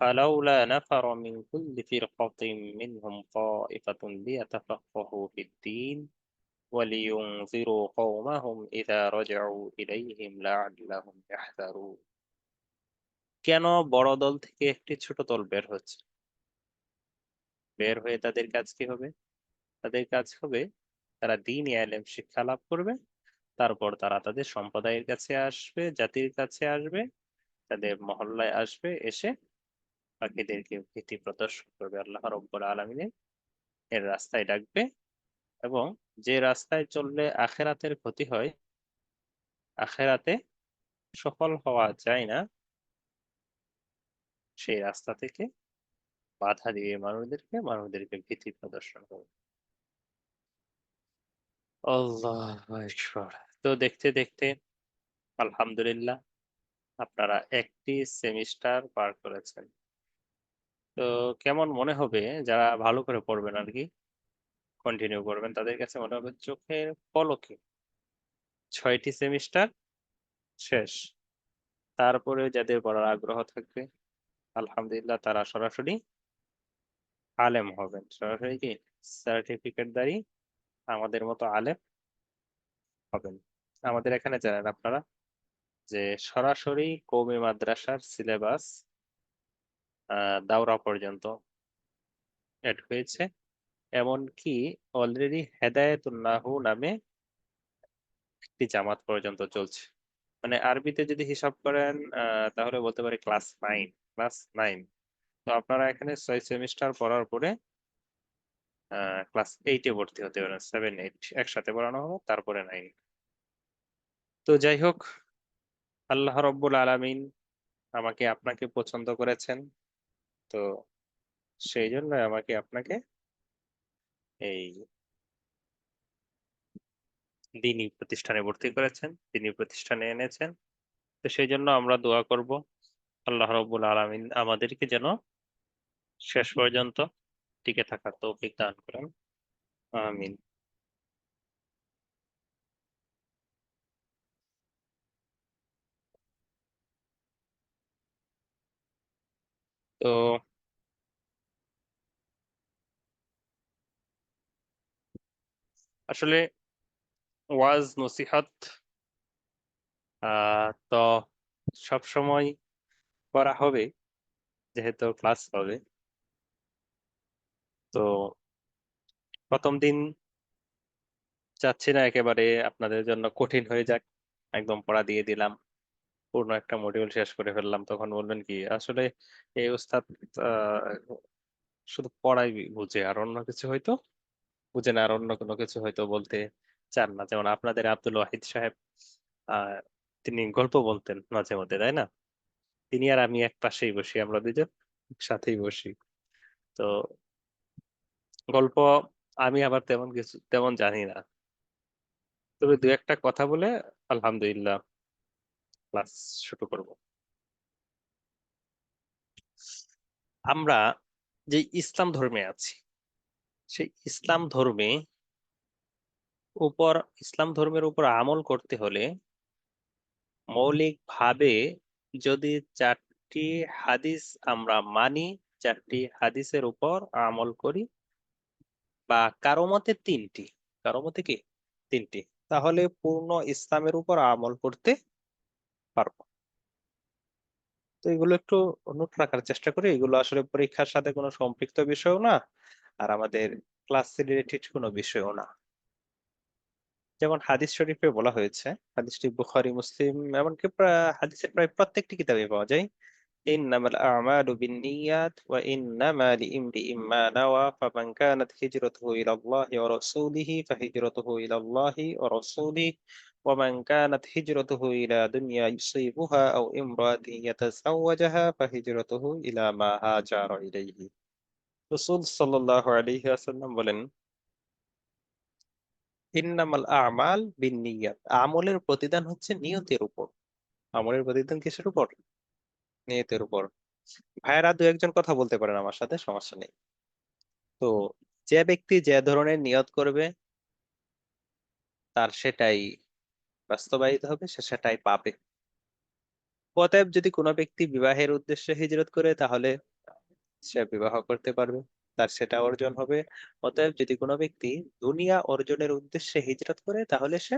فلولا نفر من كل فرقة منهم طائفة ليتفقهوا في الدين ولينذروا قومهم إذا رجعوا إليهم لعلهم يحذرون। কেন বড় দল থেকে একটি ছোট দল বের হচ্ছে? বের হয়ে তাদের কাজ কি হবে? তাদের কাজ হবে তারা দ্বীন ইলম শিক্ষা লাভ করবে, তারপর তারা তাদের সম্প্রদায়ের কাছে আসবে, জাতির কাছে আসবে, তাদের মহল্লায় আসবে, এসে বাকিদেরকে ভীতি প্রদর্শন করবে, আল্লাহ রাব্বুল আলামিনের এর রাস্তায় ডাকবে। এবং যে রাস্তায় চললে আখেরাতের ক্ষতি হয়, আখেরাতে সফল হওয়া যায় না, সেই রাস্তা থেকে বাধা দিয়ে মানুষদেরকে ভীতি প্রদর্শন করবে। আল্লাহু আকবার। তো দেখতে দেখতে আলহামদুলিল্লাহ আপনারা একটি সেমিস্টার পার করেছেন। তো কেমন মনে হবে যারা ভালো করে পড়বেন আর কি, কন্টিনিউ করবেন, তাদের কাছে মনে হবে চোখের পলকে 6টি সেমিস্টার শেষ। তারপরে যাদের পড়ার আগ্রহ থাকবে আলহামদুলিল্লাহ তারা সরাসরি আলেম হবেন, সরাসরি কি সার্টিফিকেটধারী আমাদের মতো আলেম হবেন। আমাদের এখানে জানেন আপনারা যে সরাসরি কওমি মাদ্রাসার সিলেবাস দাওরা পর্যন্ত এড হয়েছে। এমনকি অলরেডি হেদায়েতুন নাহু নামে একটি জামাত পর্যন্ত চলছে। মানে আরবিতে যদি হিসাব করেন তাহলে বলতে পারি ক্লাস 9। তো আপনারা এখানে 6 সেমিস্টার পড়ার পরে ক্লাস 8-এ ভর্তি হতে পারেন, 7-8 একসাথে পড়ানো হবে, তারপরে 9। তো যাই হোক, আল্লাহ রব্বুল আলামিন আমাকে আপনাকে পছন্দ করেছেন, তো সেই জন্য আমাকে আপনাকে এই দ্বীনি প্রতিষ্ঠানে ভর্তি করেছেন, দ্বীনি প্রতিষ্ঠানে এনেছেন। তো সেই জন্য আমরা দোয়া করব আল্লাহ রব্বুল আলামিন আমাদেরকে যেন শেষ পর্যন্ত টিকে থাকার তৌফিক দান করেন। আমিন। তো আসলে ওয়াজ নসিহত তো সব সময় করা হবে, যেহেতু ক্লাস হবে। তো প্রথম দিন চাচ্ছি না একেবারে আপনাদের জন্য কঠিন হয়ে যাক, একদম পড়া দিয়ে দিলাম, পূর্ণ একটা মডিউল শেষ করে ফেললাম, তখন বলবেন কি আসলে এই উস্তাদ আহ, শুধু পড়াই বুঝে আর অন্য কিছু হয়তো বুঝে না, আর অন্য কোনো কিছু হয়তো বলতে চান না। যেমন আপনাদের আব্দুল ওয়াহিদ সাহেব, আহ তিনি গল্প বলতেন মাঝে মধ্যে, তাই না? তিনি আর আমি এক পাশেই বসি, আমরা দুজন সাথেই বসি। তো গল্প আমি আবার তেমন কিছু তেমন জানি না, তবে দু একটা কথা বলে আলহামদুলিল্লাহ ক্লাস শুরু করব। আমরা যে ইসলাম ধর্মে আছি, সেই উপর ইসলাম ধর্মের উপর আমল করতে হলে মৌলিকভাবে যদি 4টি হাদিস আমরা মানি, 4টি হাদিসের উপর আমল করি, বা কারো মতে 3টি, কারো মতে কি 3টি, তাহলে পূর্ণ ইসলামের উপর আমল করতে পারবো। তো এগুলো একটু নোট রাখার চেষ্টা করি, এগুলো আসলে পরীক্ষার সাথে কোনো সম্পৃক্ত বিষয়ও না, আর আমাদের ক্লাস রিলেটেড কোনো বিষয়ও না। যেমন হাদিস শরীফে বলা হয়েছে, হাদিসটি বুখারী মুসলিম এমনকি হাদিসের প্রায় প্রত্যেকটি কিতাবে পাওয়া যায়, ইন্নামাল আ'মালু বিন্নিয়াত ওয়া ইন্নামা লিইমরিইম মা নাওয়া ফামান কানাত হিজরাতুহু ইলাল্লাহি ওয়া রাসূলিহি ফাহিজরাতুহু ইলাল্লাহি ওয়া রাসূলিহি ওয়া মান কানাত হিজরাতুহু ইলা দুনিয়া ইউসিবুহা আও ইমরাতিন ইয়াতাযাওয়াজুহা ফাহিজরাতুহু ইলা মা হাজারা ইলাইহি। রাসূল সাল্লাল্লাহু আলাইহি ওয়াসাল্লাম বলেন, ইন্নামাল আ'মাল বিন্নিয়াত, আমলের প্রতিদান হচ্ছে নিয়তের উপর। আমলের প্রতিদান কিসের উপর? নিয়তের উপর। ভাইয়েরা দু একজন কথা বলতে পারেন আমার সাথে, সমস্যা নেই। তো যে ব্যক্তি যে ধরনের নিয়ত করবে তার সেটাই বাস্তবায়িত হবে, সে সেটাই পাবে। অতএব যদি কোনো ব্যক্তি বিবাহের উদ্দেশ্যে হিজরত করে তাহলে সে বিবাহ করতে পারবে, তার সেটা অর্জন হবে। অতএব যদি কোনো ব্যক্তি দুনিয়া অর্জনের উদ্দেশ্যে হিজরত করে তাহলে সে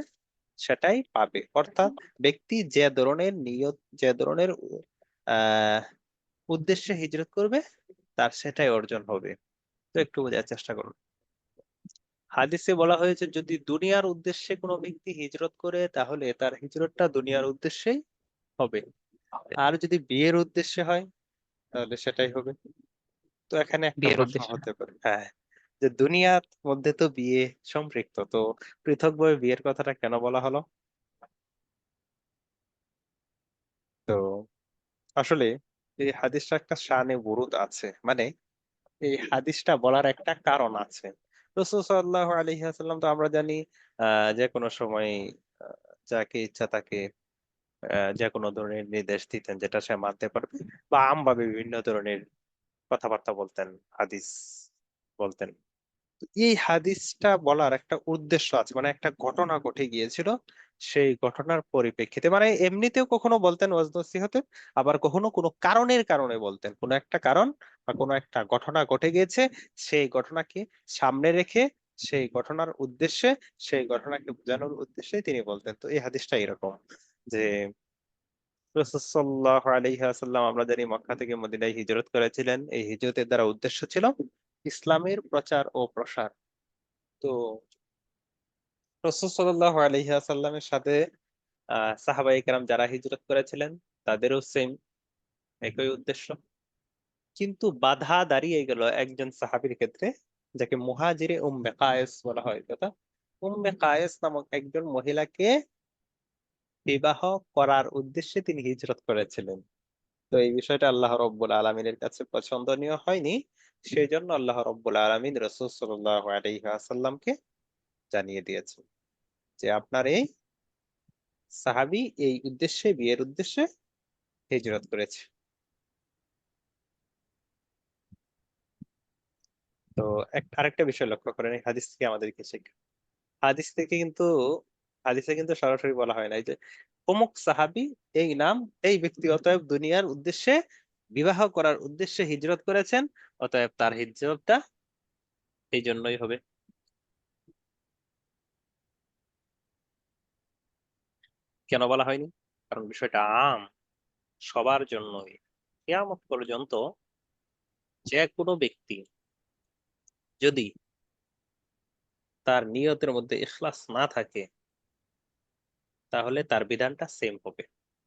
সেটাই পাবে। অর্থাৎ ব্যক্তি যে ধরনের নিয়ত, যে ধরনের আহ উদ্দেশ্যে হিজরত করবে, তার সেটাই অর্জন হবে। তো একটু বোঝার চেষ্টা করুন। হাদিসে বলা হয়েছে যদি দুনিয়ার উদ্দেশ্যে কোনো ব্যক্তি হিজরত করে তাহলে তার হিজরতটা দুনিয়ার উদ্দেশ্যেই হবে। আর যদি বিয়ের উদ্দেশ্যে হয় তাহলে সেটাই হবে। তো এখানে একটা বিয়ের প্রশ্ন উদ্দেশ্যে। হতে পারে, হ্যাঁ, যে দুনিয়ার মধ্যে তো বিয়ে সম্পৃক্ত, তো পৃথকভাবে বিয়ের কথাটা কেন বলা হলো? তো আসলে এই হাদিসটা একটা শানে বুরুদ আছে, মানে এই হাদিসটা বলার একটা কারণ আছে। রাসূল সাল্লাল্লাহু আলাইহি ওয়াসাল্লাম তো আমরা জানি যে কোনো সময় আহ, যাকে ইচ্ছা তাকে যে কোনো ধরনের নির্দেশ দিতেন যেটা সে মানতে পারবে, বা আমভাবে বিভিন্ন ধরনের কথাবার্তা বলতেন, হাদিস বলতেন। এই হাদিসটা বলার একটা উদ্দেশ্য আছে, মানে একটা ঘটনা ঘটে গিয়েছিল, সেই ঘটনার পরিপ্রেক্ষিতে, মানে এমনিতেও কখনো বলতেন ওয়াজ নসিহতে, আবার কখনো কোনো কারণের কারণে বলতেন, কোনো একটা কারণ বা কোনো একটা ঘটনা ঘটে গিয়েছে, সেই ঘটনাকে সামনে রেখে, সেই ঘটনার উদ্দেশ্যে, সেই ঘটনাকে বোঝানোর উদ্দেশ্যে তিনি বলতেন। তো এই হাদিসটা এরকম যে রাসূল সাল্লাল্লাহু আলাইহি ওয়াসাল্লাম আমরা জানি মক্কা থেকে মদিনায় হিজরত করেছিলেন। এই হিজরতের দ্বারা উদ্দেশ্য ছিল ইসলামের প্রচার ও প্রসার। তো রাসূল সাল্লাল্লাহু আলাইহি ওয়াসাল্লামের সাথে সাহাবায়ে কেরাম যারা হিজরত করেছিলেন তাদেরও সেম একই উদ্দেশ্য। কিন্তু বাধা দাঁড়িয়ে গেল একজন সাহাবীর ক্ষেত্রে, যাকে মুহাজিরে উম্মে কায়েস বলা হয় কথা। উম্মে কায়েস নামক একজন মহিলাকে বিবাহ করার উদ্দেশ্যে তিনি হিজরত করেছিলেন। তো এই বিষয়টা আল্লাহ রব্বুল আলমিনের কাছে পছন্দনীয় হয়নি, সেই জন্য আল্লাহ রব্বুল আলমিন রাসূল সাল্লাল্লাহু আলাইহি ওয়াসাল্লামকে জানিয়ে দিয়েছেন যে আপনার এই সাহাবী এই উদ্দেশ্যে, বিয়ের উদ্দেশ্যে হিজরত করেছে। তো আরেকটা বিষয় লক্ষ্য করেন, এই হাদিস থেকে আমাদেরকে শেখা, হাদিস থেকে কিন্তু, হাদিসে কিন্তু সরাসরি বলা হয় নাই যে অমুক সাহাবী এই নাম, এই ব্যক্তি অতএব দুনিয়ার উদ্দেশ্যে, বিবাহ করার উদ্দেশ্যে হিজরত করেছেন, অতএব তার হিজরতটা এই জন্যই হবে। কেন বলা হয়নি? কারণ বিষয়টা আম, সবার জন্যই। কিয়ামত পর্যন্ত যে কোনো ব্যক্তি যদি তার নিয়তের মধ্যে ইখলাস না থাকে তাহলে তার বিধানটা সেম হবে,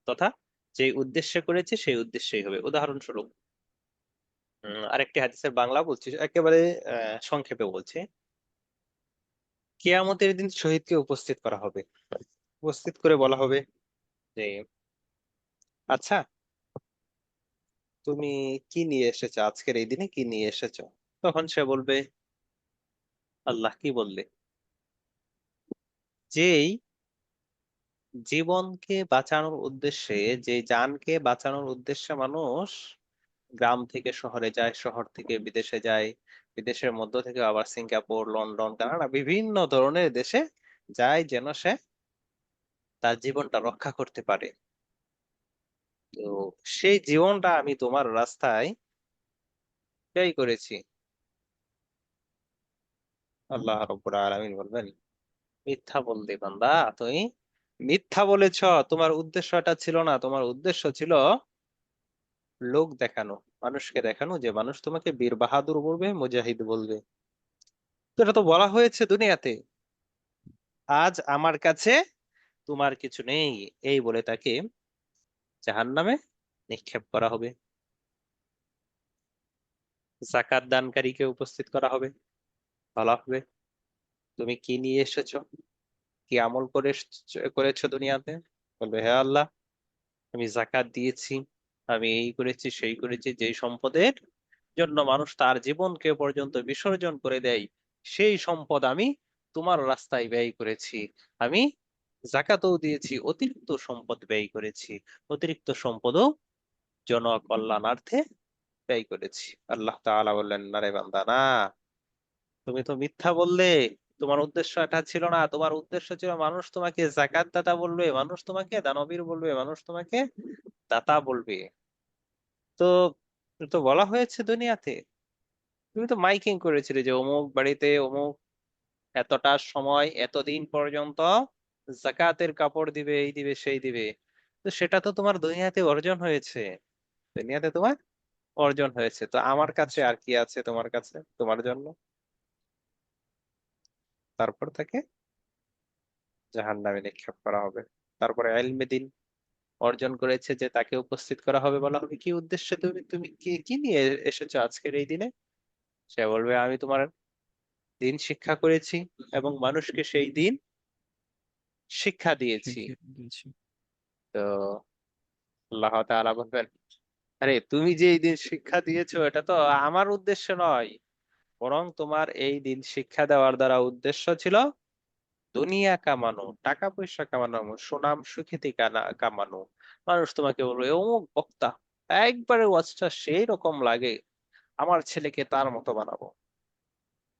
তথা যে উদ্দেশ্যে করেছে সেই উদ্দেশ্যেই হবে। উদাহরণস্বরূপ আরেকটি হাদিসের বাংলা বলছি, একেবারে সংক্ষেপে বলছি। কিয়ামতের দিন শহীদকে উপস্থিত করা হবে, উপস্থিত করে বলা হবে যে আচ্ছা, তুমি কি নিয়ে এসেছো, আজকের এই দিনে কি নিয়ে এসেছো? তখন সে বলবে আল্লাহ কি বললে? যেই জীবনকে বাঁচানোর উদ্দেশ্যে, যে জানকে বাঁচানোর উদ্দেশ্যে মানুষ গ্রাম থেকে শহরে যায়, শহর থেকে বিদেশে যায়, বিদেশের মধ্য থেকে আবার সিঙ্গাপুর, লন্ডন, কানাডা, বিভিন্ন ধরনের দেশে যায় যেন সে তার জীবনটা রক্ষা করতে পারে। তো সেই জীবনটা আমি তোমার রাস্তায় ব্যয় করেছি। আল্লাহ রাব্বুল আলামিন বলবেন মিথ্যা বলতে বান্দা, তুমি মিথ্যা বলেছ, তোমার উদ্দেশ্যটা ছিল না, তোমার উদ্দেশ্য ছিল লোক দেখানো, মানুষকে দেখানো যে মানুষ তোমাকে বীর বাহাদুর বলবে, মুজাহিদ বলবে। তো এটা তো বলা হয়েছে দুনিয়াতে, আজ আমার কাছে তোমার কিছু নেই, এই বলে তাকে জাহান্নামে নিক্ষেপ করা হবে। যাকাত দানকারীকে উপস্থিত করা হবে, বলা হবে তুমি কি নিয়ে এসেছো, কি আমল করে করেছো দুনিয়াতে? বলবে হে আল্লাহ, আমি যাকাত দিয়েছি, আমি এই করেছি সেই করেছি, যেই সম্পদের জন্য মানুষ তার জীবনকে পর্যন্ত বিসর্জন করে দেয়, সেই সম্পদ আমি তোমার রাস্তায় ব্যয় করেছি। আমি যাকাতও দিয়েছি, অতিরিক্ত সম্পদ ব্যয় করেছি, অতিরিক্ত সম্পদও জনকল্যাণার্থে ব্যয় করেছি। আল্লাহ তাআলা বললেন না রে বান্দা, না, তুমি তো মিথ্যা বললে, তোমার উদ্দেশ্য এটা ছিল না, তোমার উদ্দেশ্য ছিল মানুষ তোমাকে যাকাত দাতা বলবে, মানুষ তোমাকে দানবীর বলবে, মানুষ তোমাকে দাতা বলবে। তো তো বলা হয়েছে দুনিয়াতে, তুমি তো মাইকিং করেছিলে যে অমুক বাড়িতে অমুক এতটা সময় এতদিন পর্যন্ত জাকাতের কাপড় দিবে, এই দিবে সেই দিবে। তো সেটা তো তোমার দুনিয়াতে অর্জন হয়েছে, দুনিয়াতে তোমার অর্জন হয়েছে। তো আমার কাছে আর কি আছে তোমার কাছে তোমার জন্য? তারপর তাকে জাহান্নামে নিক্ষেপ করা হবে। তারপরে ইলমে দিন অর্জন করেছে যে তাকে উপস্থিত করা হবে, বলা হবে কি উদ্দেশ্যে তুমি তুমি কি কি নিয়ে এসেছো আজকের এই দিনে? সে বলবে আমি তোমার দিন শিক্ষা করেছি এবং মানুষকে সেই দিন শিক্ষা দিয়েছি। শিখিয়ে দিয়েছি। তো আল্লাহ তাআলা বলবেন, আরে তুমি যে এই দিন শিক্ষা দিয়েছো এটা তো আমার উদ্দেশ্য নয়, বরং তোমার এই দিন শিক্ষা দেওয়ার দ্বারা উদ্দেশ্য ছিল দুনিয়া কামানো, টাকা পয়সা কামানো, সুনাম সুখ্যাতি কামানো। মানুষ তোমাকে বলবে অমুক বক্তা, একবারে ওয়াজটা সেই রকম লাগে, আমার ছেলেকে তার মতো বানাবো।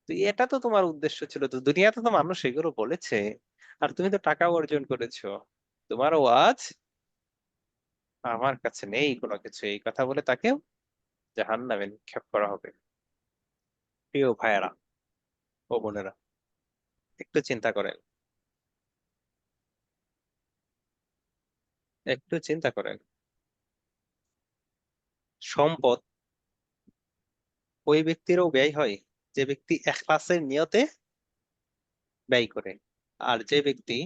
তো এটা তো তোমার উদ্দেশ্য ছিল, তো দুনিয়াতে তো মানুষ এগুলো বলেছে, আর তুমি তো টাকা অর্জন করেছো। তোমার ওয়াজ আমার কাছে নেই কোনো কিছু, এই কথা বলে তাকে জাহান্নামে নিক্ষেপ করা হবে। প্রিয় ভাইয়েরা ও বোনেরা, একটু চিন্তা করেন, একটু চিন্তা করেন। সম্পদ ওই ব্যক্তিরও ব্যয় হয় যে ব্যক্তি ইখলাসের নিয়তে ব্যয় করে, আর যে ব্যক্তি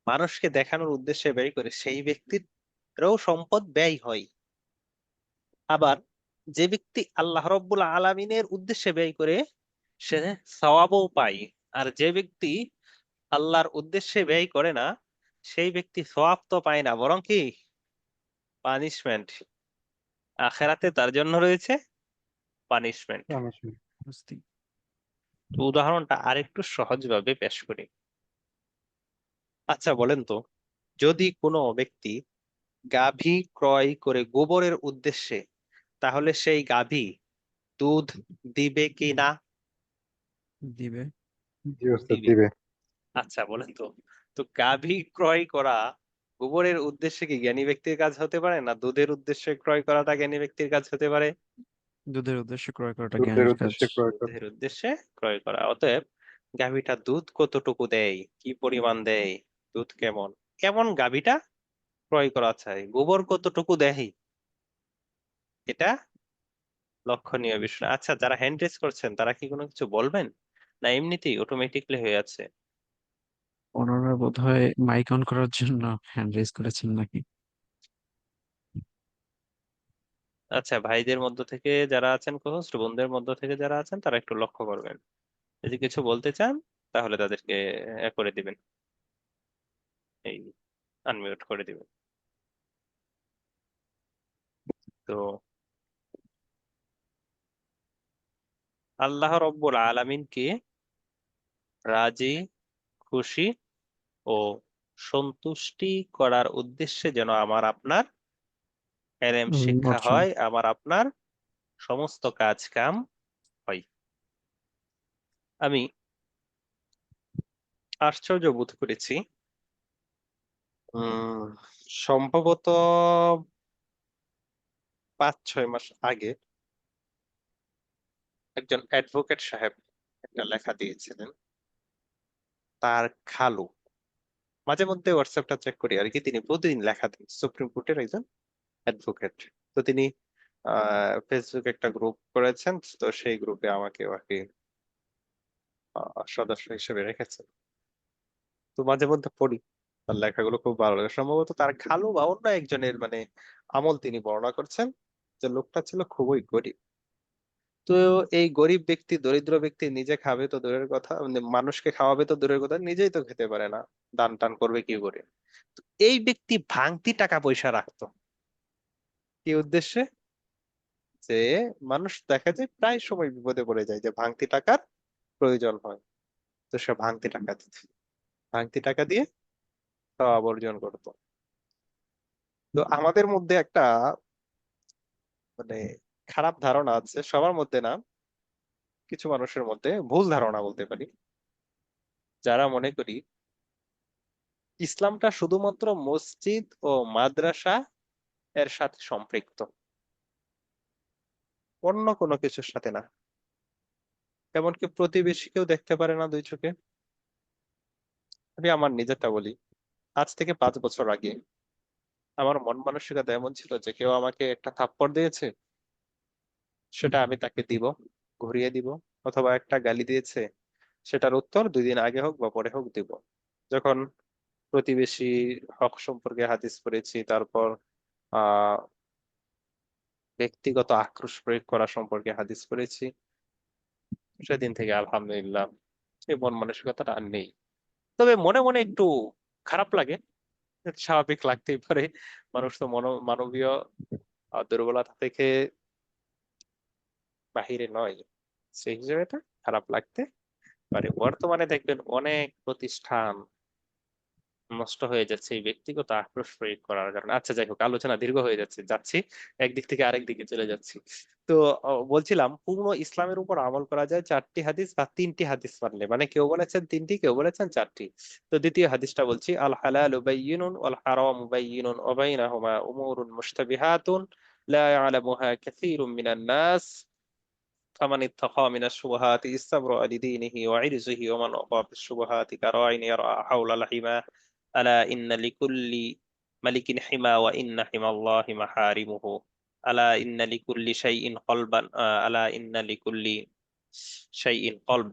মানুষকে দেখানোর উদ্দেশ্যে ব্যয় করে সেই ব্যক্তিরও সম্পদ ব্যয় হয়। আবার যে ব্যক্তি আল্লাহ রব্বুল আলামিনের উদ্দেশ্যে ব্যয় করে সে সওয়াবও পায়, আর যে ব্যক্তি আল্লাহর উদ্দেশ্যে ব্যয় করে না সেই ব্যক্তি সওয়াব তো পায় না, বরং কি পানিশমেন্ট, আখেরাতে তার জন্য রয়েছে পানিশমেন্ট। পানিশমেন্ট। শাস্তি। উদাহরণটা আরেকটু সহজভাবে পেশ করি। আচ্ছা বলেন তো, যদি কোনো ব্যক্তি গাভী ক্রয় করে গোবরের উদ্দেশ্যে, তাহলে সেই গাভী দুধ দিবে কি না? দিবে। জি ওস্তাদ দিবে। দিবে। আচ্ছা বলেন তো, তো গাভী ক্রয় করা গোবরের উদ্দেশ্যে কি জ্ঞানী ব্যক্তির কাজ হতে পারে, না দুধের উদ্দেশ্যে ক্রয় করাটা জ্ঞানী ব্যক্তির কাজ হতে পারে? দুধের উদ্দেশ্যে ক্রয় করাটা দুধের জ্ঞানের কাজ। উদ্দেশ্যে ক্রয় করা। দুধের উদ্দেশ্যে ক্রয় করা। অতএব গাভীটা দুধ কতটুকু দেয়, কি পরিমাণ দেয়, দুধ কেমন, কেমন গাভীটা ক্রয় করা চাই, গোবর কতটুকু দেয়, এটা লক্ষণীয় বিষয়। আচ্ছা যারা হ্যান্ড রেজ করছেন তারা কি কোনো কিছু বলবেন, না এমনিতেই অটোমেটিকলি হয়ে আছে? ওনারা বোধহয় মাইক অন করার জন্য হ্যান্ড রেজ করেছেন নাকি? আচ্ছা ভাইদের মধ্য থেকে যারা আছেন, কোহোস্ট বোনদের মধ্য থেকে যারা আছেন তারা একটু লক্ষ্য করবেন, যদি কিছু বলতে চান তাহলে তাদেরকে করে দিবেন, এই আনমিউট করে দিবেন। তো আল্লাহ রব্বুল আলামিনকে রাজি খুশি ও সন্তুষ্টি করার উদ্দেশ্যে যেন আমার আপনার এলেম শিক্ষা অর্জন। হয়, আমার আপনার সমস্ত কাজ কাম হয়। আমি আশ্চর্য বোধ করেছি, উম সম্ভবত 5-6 মাস আগে একজন অ্যাডভোকেট সাহেব একটা লেখা দিয়েছিলেন। তার খালু, মাঝে মধ্যে হোয়াটসঅ্যাপটা চেক করি আর কি, তিনি প্রতিদিন লেখা দেন, সুপ্রিম কোর্টের একজন অ্যাডভোকেট। তো তিনি ফেসবুকে একটা গ্রুপ করেছেন, তো সেই গ্রুপে আমাকে আর কি সদস্য হিসেবে রেখেছেন। তো মাঝে মধ্যে পড়ি, তার লেখাগুলো খুব ভালো লাগে। সম্ভবত তার খালু বা অন্য একজনের মানে আমল তিনি বর্ণনা করছেন, যে লোকটা ছিল খুবই গরিব। তো এই গরিব ব্যক্তি দরিদ্র ব্যক্তি নিজে খাবে তো দূরের কথা, মানে মানুষকে খাওয়াবে তো দূরের কথা, নিজেই তো খেতে পারে না, দান টান করবে কি করে। তো এই ব্যক্তি ভাঙতি টাকা পয়সা রাখতো, কি উদ্দেশ্যে, যে মানুষ দেখা যায় প্রায় সময় বিপদে পড়ে যায়, যে ভাঙতি টাকার প্রয়োজন হয়, তো সে ভাঙতি টাকা দিত, ভাঙতি টাকা দিয়ে সওয়াব অর্জন করতো। তো আমাদের মধ্যে একটা মানে খারাপ ধারণা আছে, সবার মধ্যে না, কিছু মানুষের মধ্যে ভুল ধারণা বলতে পারি, যারা মনে করি ইসলামটা শুধুমাত্র মসজিদ ও মাদ্রাসা এর সাথে সম্পৃক্ত। অন্য কোনো কিছুর সাথে না। এমনকি প্রতিবেশীকেও দেখতে পারে না দুই চোখে। আমি আমার নিজেরটা বলি। আজ থেকে 5 বছর আগে আমার মন মানসিকতা এমন ছিল যে কেউ আমাকে একটা থাপ্পড় দিয়েছে, সেটা আমি তাকে দিব, ঘুরিয়ে দিব। অথবা একটা গালি দিয়েছে, সেটার উত্তর 2 দিন আগে হোক বা পরে হোক দিব। যখন প্রতিবেশী হক সম্পর্কে হাদিস পড়েছি, তারপর আহ ব্যক্তিগত আক্রোশ প্রয়োগ করা সম্পর্কে হাদিস পড়েছি, সেদিন থেকে আলহামদুলিল্লাহ এই মন মানসিকতাটা আর নেই। তবে মনে মনে একটু খারাপ লাগে, স্বাভাবিক লাগতেই পারে। মানুষ তো মানবীয় দুর্বলতা থেকে বাহিরে নয়, সেই হিসেবে এটা খারাপ লাগতে পারে। বর্তমানে দেখবেন অনেক প্রতিষ্ঠান নষ্ট হয়ে যাচ্ছে এই ব্যক্তিগত আক্রোশ প্রয়োগ করার কারণে। আচ্ছা, যাই হোক, আলোচনা দীর্ঘ হয়ে যাচ্ছি একদিক থেকে আরেক দিকে চলে যাচ্ছি। তো বলছিলাম পূর্ণ ইসলামের উপর আমল করা যায় 4টি হাদিস বা 3টি হাদিস মানলে। মানে কেউ বলেছেন 3টি, কেউ বলেছেন 4টি। তো দ্বিতীয় হাদিসটা বলছি, আল হালালু বায়্যিনুন ওয়াল হারামু বায়্যিনুন ওয়া বাইনাহুমা উমুরুন মুশতাবিহাতুন লা ইয়ালামুহা কাসীরুম মিনান নাস فمن اتقى من الشبهات استبرأ لدينه وعرضه ومن وقع في الشبهات كراع يرعى حول الحمى ألا إن لكل ملك حمى وإن حمى الله محارمه ألا إن لكل شيء قلبا ألا إن لكل شيء قلب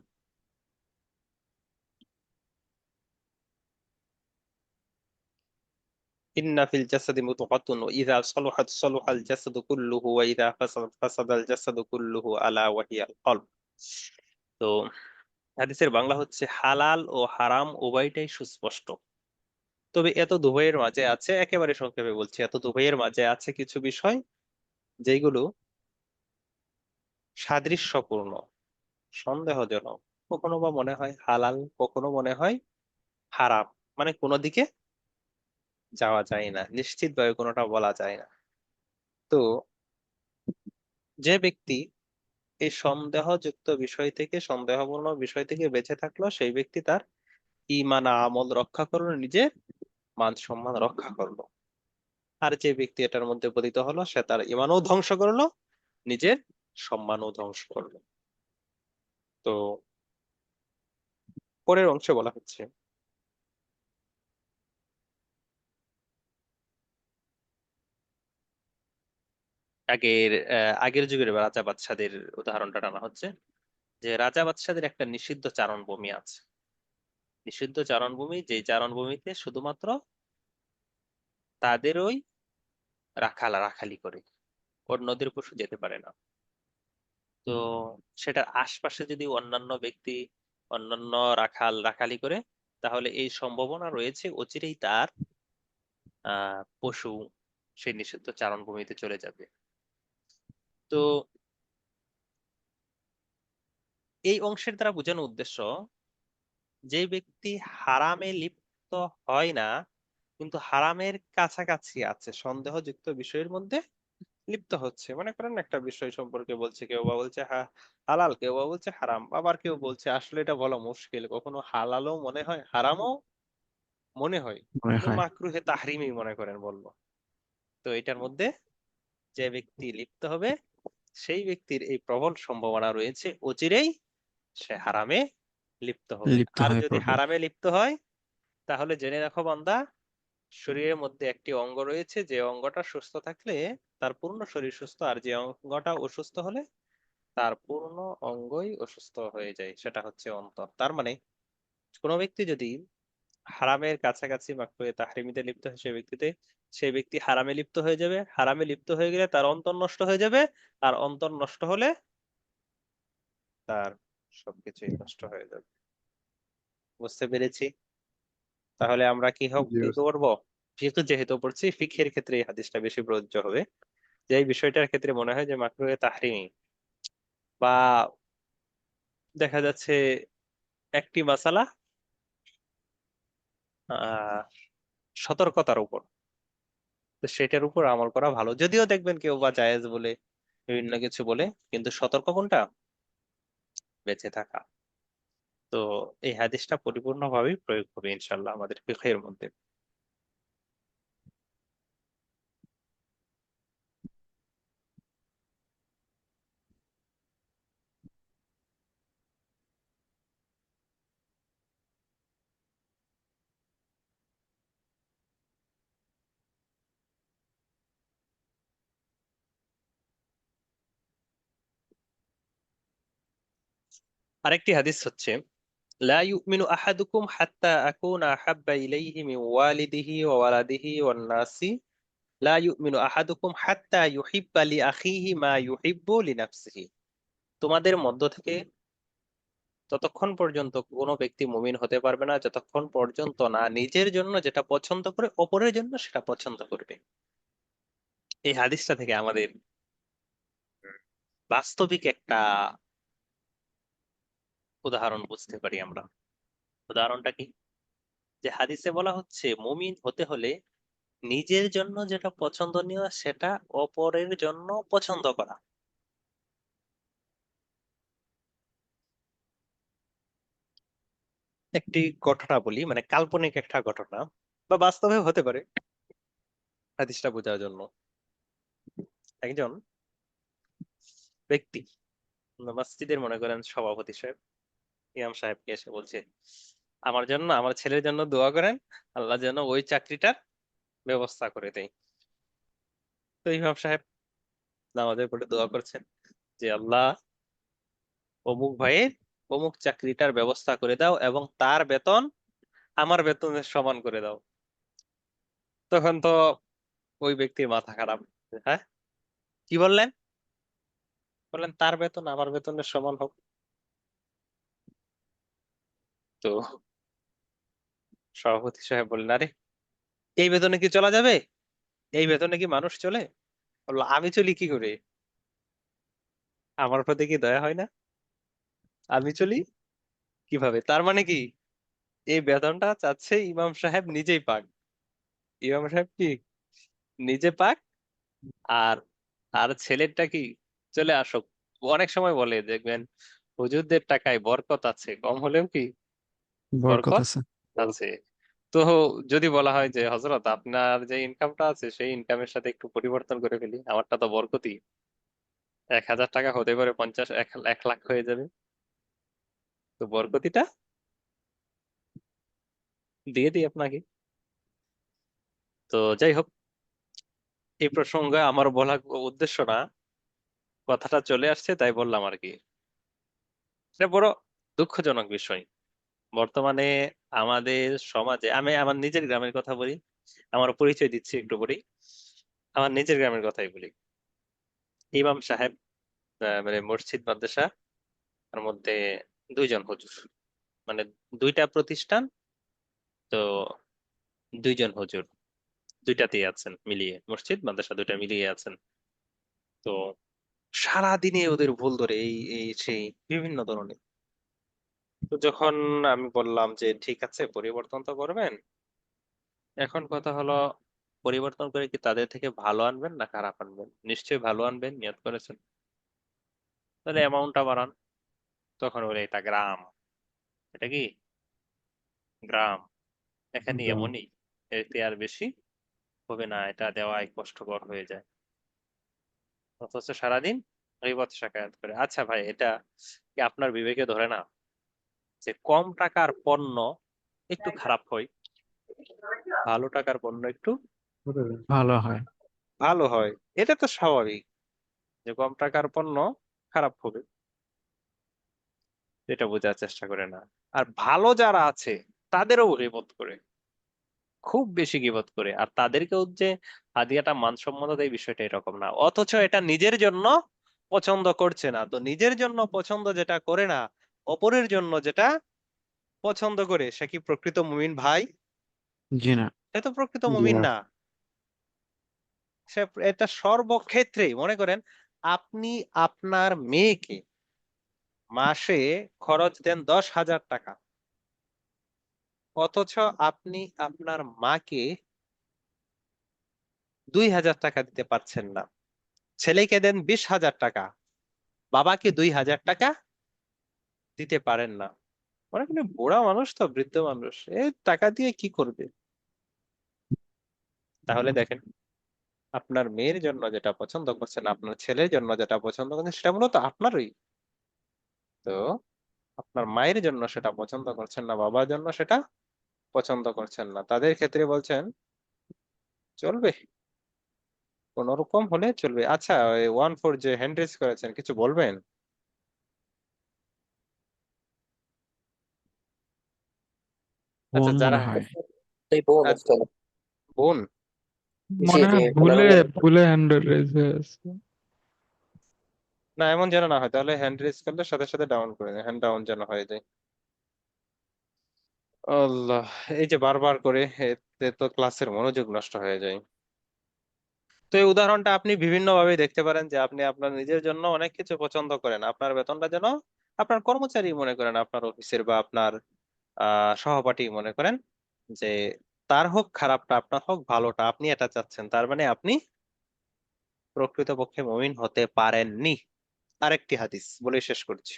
إن في الجسد مضغة وإذا صلحت صلح الجسد كله وإذا فسدت فسد الجسد كله ألا وهي القلب। তো হাদিসের বাংলা হচ্ছে, হালাল ও হারাম উভয়টাই সুস্পষ্ট, তবে এত উভয়ের মাঝে আছে, একেবারে সংক্ষেপে বলছি, এত উভয়ের মাঝে আছে কিছু বিষয় যেগুলো সাদৃশ্যপূর্ণ, সন্দেহজনক। কখনো বা মনে হয় হালাল, কখনো মনে হয় হারাম। মানে কোনো দিকে যাওয়া যায় না, নিশ্চিতভাবে কোনোটা বলা যায় না। তো যে ব্যক্তি এই সন্দেহযুক্ত বিষয় থেকে, সন্দেহপূর্ণ বিষয় থেকে বেঁচে থাকলো, সেই ব্যক্তি তার ঈমান আমল রক্ষা করলো, নিজের মান সম্মান রক্ষা করলো। আর যে ব্যক্তি এটার মধ্যে পতিত হলো, সে তার ঈমানও ধ্বংস করলো, নিজের সম্মানও ধ্বংস করলো। তো পরের অংশে বলা হচ্ছে, আগের যুগের রাজা বাদশাদের উদাহরণটা টানা হচ্ছে, যে রাজা বাদশাদের একটা নিষিদ্ধ চারণভূমি আছে। নিষিদ্ধ চারণভূমি, যে চারণভূমিতে শুধুমাত্র তাদেরই রাখালি করে, অন্যদের পশু যেতে পারে না। তো সেটার আশপাশে যদি অন্যান্য ব্যক্তি, অন্যান্য রাখালি করে, তাহলে এই সম্ভাবনা রয়েছে অচিরেই তার পশু সেই নিষিদ্ধ চারণভূমিতে চলে যাবে। তো এই অংশের দ্বারা বোঝানো উদ্দেশ্য, যে ব্যক্তি হারামে লিপ্ত হয় না কিন্তু হারামের কাছাকাছি আছে, সন্দেহযুক্ত বিষয়ের মধ্যে লিপ্ত হচ্ছে। মনে করেন একটা বিষয় সম্পর্কে বলছে, কেউ বা বলছে হালাল, কেউ বা বলছে হারাম, আবার কেউ বলছে আসলে এটা বলা মুশকিল, কখনো হালালও মনে হয় হারামও মনে হয়, মনে হয়। মাকরুহে তাহরিমি মনে করেন বলবো। তো এটার মধ্যে যে ব্যক্তি লিপ্ত হবে, সেই ব্যক্তির এই প্রবল সম্ভাবনা রয়েছে অচিরেই সে হারামে লিপ্ত হবে। লিপ্ত আর হয়ে যদি পড়বে। হারামে লিপ্ত হয়, তাহলে জেনে রাখো বান্দা, শরীরের মধ্যে একটি অঙ্গ রয়েছে, যে অঙ্গটা সুস্থ থাকলে তার পূর্ণ শরীর সুস্থ, আর যে অঙ্গটা অসুস্থ হলে তার পূর্ণ অঙ্গই অসুস্থ হয়ে যায়, সেটা হচ্ছে অন্তর। তার মানে কোনো ব্যক্তি যদি হারামের কাছাকাছি মাকরুহে তাহরিমিতে লিপ্ত হয়, সেই ব্যক্তি হারামে লিপ্ত হয়ে যাবে। হারামে লিপ্ত হয়ে গেলে তার অন্তর নষ্ট হয়ে যাবে, আর অন্তর নষ্ট হলে তার সবকিছুই নষ্ট হয়ে যাবে। বুঝতে পেরেছি। তাহলে আমরা জি কি ওস্তাদ। করবো? যেহেতু পড়ছি, ফিকহের ক্ষেত্রে এই হাদিসটা বেশি প্রযোজ্য হবে। যে এই বিষয়টার ক্ষেত্রে মনে হয় যে মাকরুহে তাহরিমি, বা দেখা যাচ্ছে একটি মাসালা আহ সতর্কতার উপর, তো সেটার উপর আমল করা ভালো। যদিও দেখবেন কেউ বা জায়েজ বলে, বিভিন্ন কিছু বলে, কিন্তু সতর্ক কোনটা? বেঁচে থাকা। তো এই হাদিসটা পরিপূর্ণভাবে প্রয়োগ হবে ইনশাল্লাহ আমাদের ফিকহের মধ্যে। আরেকটি হাদিস হচ্ছে, লা ইউমিনু আহাদুকুম হাত্তা আকুনা আহাব্বা ইলাইহি মিন ওয়ালিদিহি ওয়া ওয়ালাদিহি ওয়ান নাসি, লা ইউমিনু আহাদুকুম হাত্তা ইউহিব্বা লি আখিহি মা ইউহিব্বু লিনাফসিহি। তোমাদের মধ্য থেকে ততক্ষণ পর্যন্ত কোনো ব্যক্তি মুমিন হতে পারবে না যতক্ষণ পর্যন্ত না নিজের জন্য যেটা পছন্দ করে অপরের জন্য সেটা পছন্দ করবে। এই হাদিসটা থেকে আমাদের বাস্তবিক একটা উদাহরণ বুঝতে পারি আমরা। উদাহরণটা কি? যে হাদিসে বলা হচ্ছে মুমিন হতে হলে নিজের জন্য যেটা পছন্দনীয় সেটা অপরের জন্য পছন্দ করা। একটি ঘটনা বলি, মানে কাল্পনিক একটা ঘটনা বা বাস্তবে হতে পারে হাদিসটা বোঝার জন্য। একজন ব্যক্তি মসজিদের মনে করেন সভাপতি সাহেব ইমাম সাহেবকে এসে বলছে, আমার জন্য আমার ছেলের জন্য দোয়া করেন, আল্লাহ যেন ওই চাকরিটার ব্যবস্থা করে দেয়। তো ইমাম সাহেব নামাজের পড়ে দোয়া করছেন যে আল্লাহ অমুক ভাইয়ের অমুক চাকরিটার ব্যবস্থা করে দাও এবং তার বেতন আমার বেতনের সমান করে দাও। তখন তো ওই ব্যক্তির মাথা খারাপ। হ্যাঁ, কি বললেন? বললেন তার বেতন আমার বেতনের সমান হোক। তো সভাপতি সাহেব বললেন, আরে এই বেতনে কি চলা যাবে? এই বেতনে কি মানুষ চলে? বললো, আমি চলি কি করে? আমার প্রতি কি দয়া হয় না? আমি চলি কিভাবে? তার মানে কি এই বেতনটা চাচ্ছে ইমাম সাহেব নিজেই পাক। ইমাম সাহেব কি নিজে পাক, আর আর ছেলেরটা কি চলে আসুক। অনেক সময় বলে দেখবেন হুজুরদের টাকায় বরকত আছে, কম হলেও কি বরকত বরকত আছে। আছে। তো যদি বলা হয় যে হজরত আপনার যে ইনকামটা আছে সেই ইনকামের সাথে একটু পরিবর্তন করে ফেলি, আমারটা তো বরকতি, 1,000 টাকা হতে পারে 50 এক লাখ হয়ে যাবে, তো বরকতিটা দিয়ে দিই আপনাকে। তো যাই হোক, এই প্রসঙ্গে আমার বলা উদ্দেশ্য না, কথাটা চলে আসছে তাই বললাম আর কি। এটা বড় দুঃখজনক বিষয় বর্তমানে আমাদের সমাজে। আমি আমার নিজের গ্রামের কথা বলি, আমার পরিচয় দিচ্ছি একটু বলি, আমার নিজের গ্রামের কথাই বলি। ইমাম সাহেব, মানে মসজিদ মাদ্রাসা তার মধ্যে দুইজন হুজুর, মানে দুইটা প্রতিষ্ঠান, তো দুইজন হুজুর দুইটাতেই আছেন, মিলিয়ে মসজিদ মাদ্রাসা দুইটা মিলিয়ে আছেন। তো সারাদিনে ওদের ভুল ধরে এই এই সেই বিভিন্ন ধরনের। তো যখন আমি বললাম যে ঠিক আছে পরিবর্তন তো করবেন, এখন কথা হলো পরিবর্তন করে কি তাদের থেকে ভালো আনবেন না খারাপ আনবেন? নিশ্চয়ই ভালো আনবেন, নিয়ত করেছেন, তাহলে অ্যামাউন্টটা বাড়ান। তখন বলে এটা গ্রাম, এটা কি গ্রাম, এখানে গ্রাম। এমনই, এতে আর বেশি হবে না, এটা দেওয়াই কষ্টকর হয়ে যায়। অথচ সারাদিন গীবত শাকায়াত করে। আচ্ছা ভাই, এটা কি আপনার বিবেকে ধরে না যে কম টাকার পণ্য একটু খারাপ হয়, ভালো টাকার পণ্য একটু ভালো হয়। ভালো হয়? এটা তো স্বাভাবিক যে কম টাকার পণ্য খারাপ হবে, এটা বোঝার চেষ্টা করে না। আর ভালো যারা আছে তাদেরও গীবত করে, খুব বেশি গীবত করে, আর তাদেরকেও যে হাদিয়াটা মানসম্মত এই বিষয়টা এরকম না। অথচ এটা নিজের জন্য পছন্দ করছে না, তো নিজের জন্য পছন্দ যেটা করে না অপরের জন্য যেটা পছন্দ করে, সে কি প্রকৃত মুমিন ভাই? জি না। সে তো প্রকৃত মুমিন না। সে এটা সর্বক্ষেত্রেই মনে করেন, আপনি আপনার মেয়েকে মাসে খরচ দেন 10,000 টাকা, অথচ আপনি আপনার মাকে 2,000 টাকা দিতে পারছেন না। ছেলেকে দেন 20,000 টাকা, বাবাকে 2,000 টাকা দিতে পারেন না। মনে করেন বুড়া মানুষ তো, বৃদ্ধ মানুষ, এই টাকা দিয়ে কি করবে? তাহলে দেখেন, আপনার মেয়ের জন্য যেটা পছন্দ করছেন, আপনার ছেলের জন্য যেটা পছন্দ করছেন, সেটা মূলত আপনারই। তো আপনার মায়ের জন্য সেটা পছন্দ করছেন না, বাবার জন্য সেটা পছন্দ করছেন না, তাদের ক্ষেত্রে বলছেন চলবে, কোন রকম হলে চলবে। আচ্ছা, ওই 1-4 যে হ্যান্ড রেজ করেছেন, কিছু বলবেন? আচ্ছা, বোন যারা মনে হয়। এই বোন আচ্ছা, উস্তাদ। বোন। জি মনে জি, হয় ওনার ভুলে বোন। ভুলে হ্যান্ড রেজ হয়ে আছে। না, এমন যেন না হয়, তাহলে হ্যান্ড রেজ করলে সাথে সাথে ডাউন করে দেয়, হ্যান্ড ডাউন যেন হয়ে যায়। আল্লাহ, এই যে বারবার করে, এতে তো ক্লাসের মনোযোগ নষ্ট হয়ে যায়। তো এই উদাহরণটা আপনি বিভিন্ন ভাবে দেখতে পারেন, যে আপনি আপনার নিজের জন্য অনেক কিছু পছন্দ করেন, আপনার বেতনটা যেন আপনার কর্মচারী মনে করেন, আপনার অফিসের বা আপনার সহপাঠী মনে করেন, যে তার হোক খারাপটা, আপনার হোক ভালোটা, আপনি এটা চাচ্ছেন, তার মানে আপনি প্রকৃতপক্ষে মুমিন হতে পারেননি। আরেকটি হাদিস বলে শেষ করছি।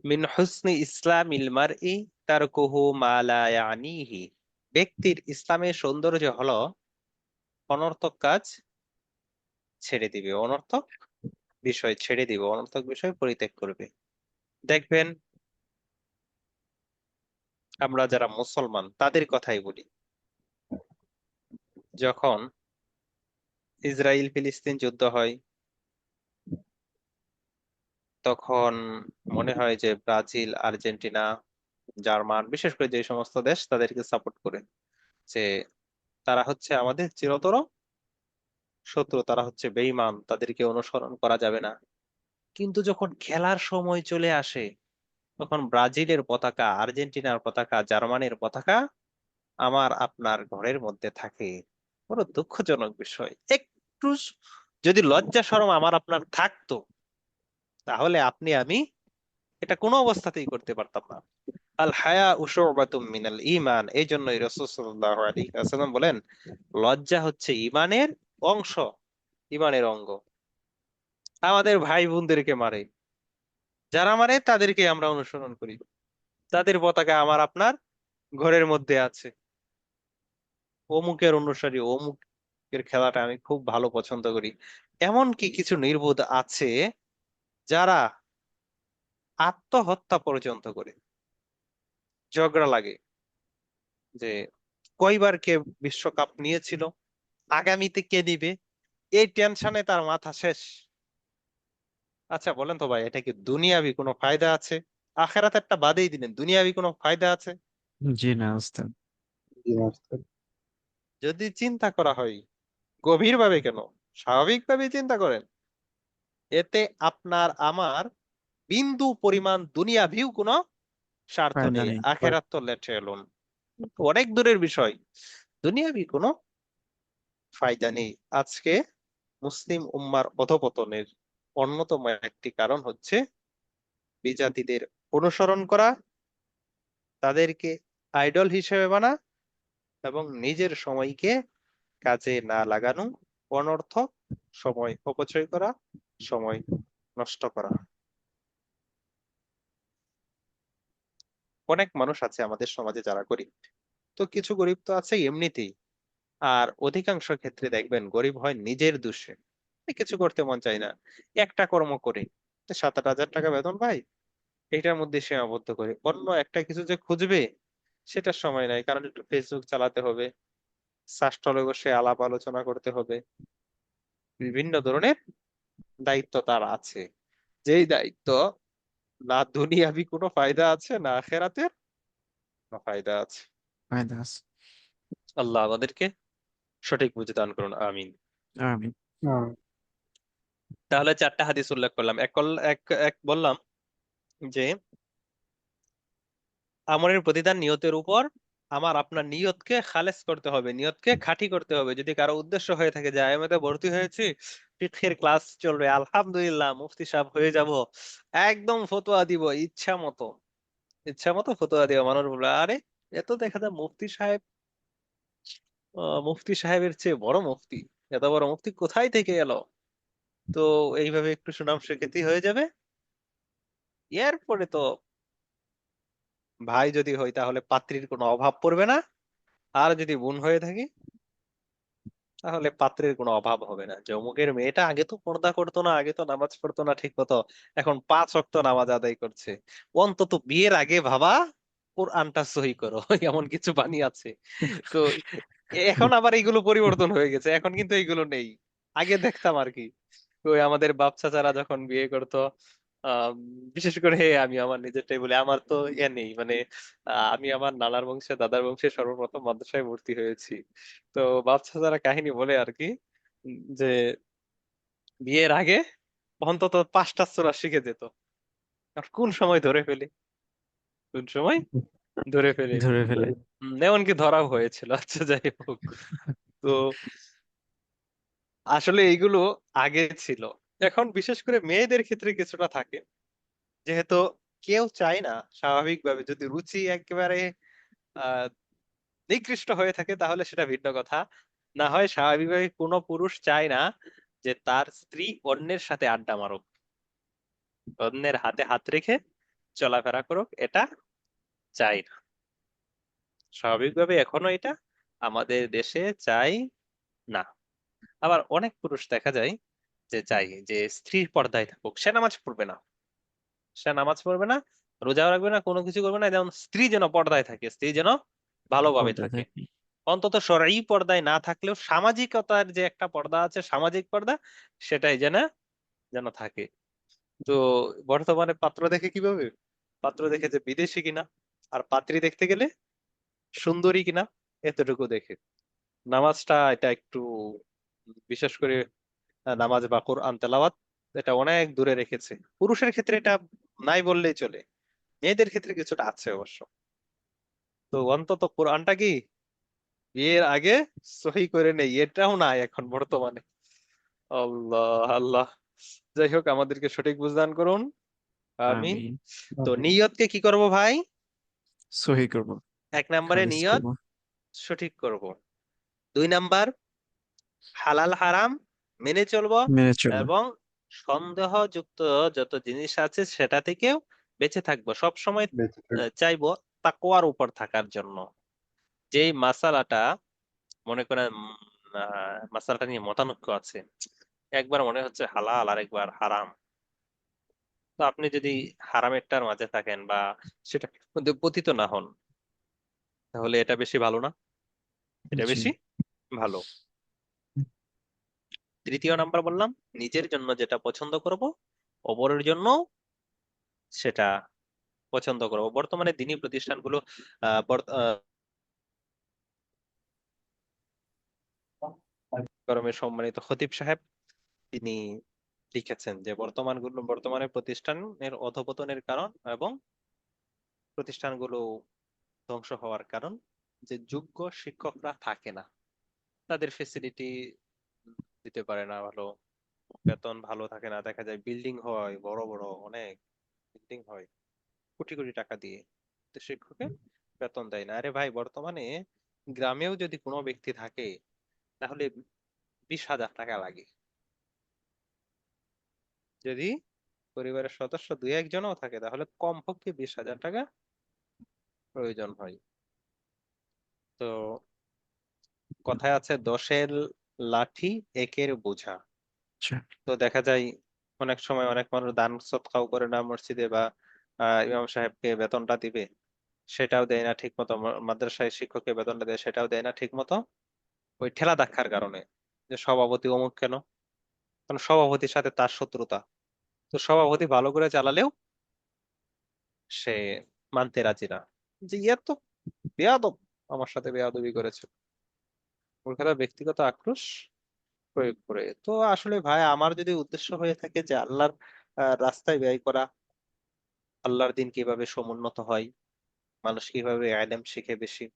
মিন হুসনি ইসলামিল মারই তারকুহু মা লা ইয়ানিহি। ব্যক্তির ইসলামের সৌন্দর্য হলো অনর্থক কাজ ছেড়ে দিবে, অনর্থক বিষয় ছেড়ে দিবে, অনর্থক বিষয় পরিত্যাগ করবে। দেখবেন, আমরা যারা মুসলমান তাদের কথাই বলি, যখন ইসরায়েল ফিলিস্তিন যুদ্ধ হয়, তখন মনে হয় যে ব্রাজিল, আর্জেন্টিনা, জার্মান, বিশেষ করে যে সমস্ত দেশ তাদেরকে সাপোর্ট করে, যে তারা হচ্ছে আমাদের চিরতর শত্রু, তারা হচ্ছে বেঈমান, তাদেরকে অনুসরণ করা যাবে না। কিন্তু যখন খেলার সময় চলে আসে, তখন ব্রাজিলের পতাকা, আর্জেন্টিনার পতাকা, জার্মানির পতাকা আমার আপনার ঘরের মধ্যে থাকে। বড় দুঃখজনক বিষয়। একটু যদি লজ্জা শরম আমার আপনার থাকতো, তাহলে আপনি আমি এটা কোনো অবস্থাতেই করতে পারতাম না। আল হায়া শুবাতুম মিনাল ঈমান, এই জন্যই রাসূল সাল্লাল্লাহু আলাইহি ওয়াসাল্লাম বলেন, লজ্জা হচ্ছে ঈমানের অংশ, ঈমানের অঙ্গ। আমাদের ভাই বোনদেরকে মারে, যারা মারে তাদেরকে আমরা অনুসরণ করি, তাদের পতাকা আমার আপনার ঘরের মধ্যে আছে। অমুকের অনুসারী, অমুকের খেলাটা আমি খুব ভালো পছন্দ করি। এমনকি কিছু নির্বোধ আছে যারা আত্মহত্যা পর্যন্ত করে। ঝগড়া লাগে যে কয়বার কে বিশ্বকাপ নিয়েছিল, আগামীতে কে নিবে, এই টেনশনে তার মাথা শেষ। আচ্ছা বলেন তো ভাই, এটা কি দুনিয়াবি কোনো ফায়দা আছে? আখেরাতেরটা বাদেই দিলেন, দুনিয়াবি কোনো ফায়দা আছে? জি না উস্তাদ। জি না উস্তাদ। যদি চিন্তা করা হয় গভীরভাবে, কেন স্বাভাবিকভাবে চিন্তা করেন, এতে আপনার আমার বিন্দু পরিমাণ দুনিয়াভিও কোনো স্বার্থ ফায়দা নেই। নেই। আখেরাত তো লেটে এলুন, অনেক দূরের বিষয়। দুনিয়াবি কোনো ফায়দা নেই। আজকে মুসলিম উম্মার অধপতনের অন্যতম একটি কারণ হচ্ছে বিজাতিদের অনুসরণ করা, তাদেরকে আইডল হিসেবে মানা, এবং নিজের সময়কে কাজে না লাগানো, অনর্থক সময় অপচয় করা, সময় নষ্ট করা। অনেক মানুষ আছে আমাদের সমাজে যারা গরিব, তো কিছু গরিব তো আছে এমনিতেই। আর অধিকাংশ ক্ষেত্রে দেখবেন গরিব হয় নিজের দোষে, কিছু করতে মন চায় না, একটা কর্ম করে 7-8 হাজার টাকা বেতন পাই, এটার মধ্যে সীমাবদ্ধ করে অন্য একটা কিছু যে খুঁজবে সেটার সময় নাই, কারণ একটু ফেসবুক চালাতে হবে, সাস্টলে বসে আলাপ আলোচনা করতে হবে, বিভিন্ন ধরনের দায়িত্ব তার আছে, যেই দায়িত্ব না দুনিয়াবি কোনো ফায়দা আছে, না আখেরাতের কোনো ফায়দা আছে। ফায়দা আছে। আল্লাহ আমাদেরকে সঠিক বুঝে দান করুন, আমিন। আমি হ্যাঁ। তাহলে 4টা হাদিস উল্লেখ করলাম, এক এক বললাম যে আমলের প্রতিদান নিয়তের উপর, আমার আপনার নিয়তকে খালেস করতে হবে, নিয়তকে খাঁটি করতে হবে। যদি কারো উদ্দেশ্য হয়ে থাকে যে আইএমএ ভর্তি হয়েছি, ফিকহের ক্লাস চলবে, আলহামদুলিল্লাহ মুফতি সাহেব হয়ে যাব, একদম ফতোয়া দিব ইচ্ছা মতো, ইচ্ছা মতো ফতোয়া দিব, মানুষ বলবে আরে এত দেখা যায় মুফতি সাহেব মুফতি সাহেবের চেয়ে বড় মুফতি, এত বড় মুফতি কোথায় থেকে এলো। তো এইভাবে একটু সুনাম সুখ্যাতি হয়ে যাবে, এরপরে তো ভাই যদি হই তাহলে পাত্রীর কোনো অভাব পড়বে না, আর যদি বোন হয়ে থাকি তাহলে পাত্রের কোনো অভাব হবে না। যে অমুকের মেয়েটা আগে তো পর্দা করতো না, আগে তো নামাজ পড়তো না ঠিক মতো, এখন 5 ওয়াক্ত নামাজ আদায় করছে, অন্তত বিয়ের আগে ভাবা কোরআনটা সহি করো এমন কিছু বাণী আছে। তো এখন আবার এইগুলো পরিবর্তন হয়ে গেছে, এখন কিন্তু এইগুলো নেই। আগে দেখতাম আর কি, ওই আমাদের বাপ চাচারা যখন বিয়ে করতো, আম, বিশেষ করে আমি আমার নিজেরটাই বলি, আমার তো ইয়ে নেই মানে আমি আমার নানার বংশে দাদার বংশে সর্বপ্রথম মাদ্রাসায় ভর্তি হয়েছি। তো বাচ্চা যারা কাহিনী বলে আর কি, যে বিয়ের আগে অন্তত 5টা সূরা শিখে যেত। আর কোন সময় ধরে ফেলি, কোন সময় ধরে ফেলি, ধরে ফেলে। এমনকি ধরাও হয়েছিল। আচ্ছা যাই হোক। তো আসলে এইগুলো আগে ছিল। এখন বিশেষ করে মেয়েদের ক্ষেত্রে কিছুটা থাকে, যেহেতু কেউ চায় না স্বাভাবিকভাবে, যদি রুচি একেবারে আহ নিকৃষ্ট হয়ে থাকে তাহলে সেটা ভিন্ন কথা। না হয় স্বাভাবিকভাবে কোনো পুরুষ চায় না যে তার স্ত্রী অন্যের সাথে আড্ডা মারুক, অন্যের হাতে হাত রেখে চলাফেরা করুক, এটা চাই না। স্বাভাবিকভাবে এখনো এটা আমাদের দেশে চাই না। আবার অনেক পুরুষ দেখা যায় যে চাই যে স্ত্রীর পর্দায় থাকুক, সে নামাজ পড়বে না, সে নামাজ পড়বে না, রোজাও রাখবে না, কোনো কিছু করবে না, যেমন স্ত্রী যেন পর্দায় থাকে, স্ত্রী যেন ভালোভাবে পর্দা থাকে। থাকে। অন্তত শরঈ পর্দায় না থাকলেও সামাজিকতার যে একটা পর্দা আছে, সামাজিক পর্দা, সেটাই যেন যেন থাকে। তো বর্তমানে পাত্র দেখে কিভাবে, পাত্র দেখে যে বিদেশি কিনা, আর পাত্রী দেখতে গেলে সুন্দরী কিনা, এতটুকু দেখে। নামাজটা এটা একটু বিশেষ করে নামাজ বা কোরআন তেলাওয়াত, এটা অনেক দূরে রেখেছে। পুরুষের ক্ষেত্রে এটা নাই বললেই চলে, মেয়েদের ক্ষেত্রে কিছুটা আছে অবশ্য। তো অন্তত কোরআনটা কি বিয়ের আগে সহি করে নেই, এটাও নাই এখন বর্তমানে। আল্লাহ আল্লাহ, যাই হোক আমাদেরকে সঠিক বুঝদান করুন, আমিন। আমি তো নিয়তকে কি করব ভাই? সহি করব, 1 নম্বরে খালিস নিয়ত করব। সঠিক করব। 2 নাম্বার, হালাল হারাম মেনে চলবো, মেনে চলবো। এবং সন্দেহযুক্ত যত জিনিস আছে সেটা থেকেও বেঁচে থাকবো সব সময়। বেঁচে থাকবে। চাইবো তাকওয়ার উপর থাকার জন্য। যেই মাসালাটা মনে করেন মাসালাটা নিয়ে মতানৈক্য আছে, একবার মনে হচ্ছে হালাল আর একবার হারাম, তো আপনি যদি হারামেরটার মাঝে থাকেন বা সেটা মধ্যে পতিত না হন, তাহলে এটা বেশি ভালো না? এটা জি। বেশি ভালো। 3 নাম্বার বললাম, নিজের জন্য যেটা পছন্দ করব, অপরের জন্য সেটা পছন্দ করব। বর্তমানে দিনী প্রতিষ্ঠানগুলো গরমের সম্মানিত খতিব সাহেব তিনি লিখেছেন যে বর্তমানে প্রতিষ্ঠানের অধপতনের কারণ এবং প্রতিষ্ঠানগুলো ধ্বংস হওয়ার কারণ যে যোগ্য শিক্ষকরা থাকে না, তাদের ফেসিলিটি দিতে পারে না ভালো, বেতন ভালো থাকে না, দেখা যায় বিল্ডিং হয় বড় বড় অনেক বিল্ডিং হয় কোটি কোটি টাকা দিয়ে, তো শিক্ষকের বেতন দেয় না। আরে ভাই, বর্তমানে গ্রামেও যদি কোনো ব্যক্তি থাকে তাহলে 20,000 টাকা লাগে। যদি পরিবারের সদস্য 2-1জনও থাকে তাহলে কমপক্ষে 20,000 টাকা প্রয়োজন হয়। তো কথায় আছে 10-এর লাঠি 1-এর বোঝা। আচ্ছা। তো দেখা যায় অনেক সময় অনেক মানুষ দান সদকাও করে না মসজিদে, বা ইমাম সাহেবকে বেতনটা দিবে সেটাও দেয় না ঠিক মতো, মাদ্রাসায় শিক্ষককে বেতনটা দেয় সেটাও দেয় না ঠিক মতো, ওই ঠেলা ধাক্কার কারণে। যে সভাপতি অমুক কেন, কারণ সভাপতির সাথে তার শত্রুতা। তো সভাপতি ভালো করে চালালেও সে মানতে রাজি না, যে ইয়ে তো বেয়াদব, আমার সাথে বেয়াদবি করেছে, ওর কথা ব্যক্তিগত আক্রোশ প্রয়োগ করে। তো আসলে ভাই আমার যদি উদ্দেশ্য হয়ে থাকে যে আল্লাহর রাস্তায় ব্যয় করা, আল্লাহর দিন কিভাবে সমুন্নত হয়, মানুষ কিভাবে ইলম শিখে বেশি,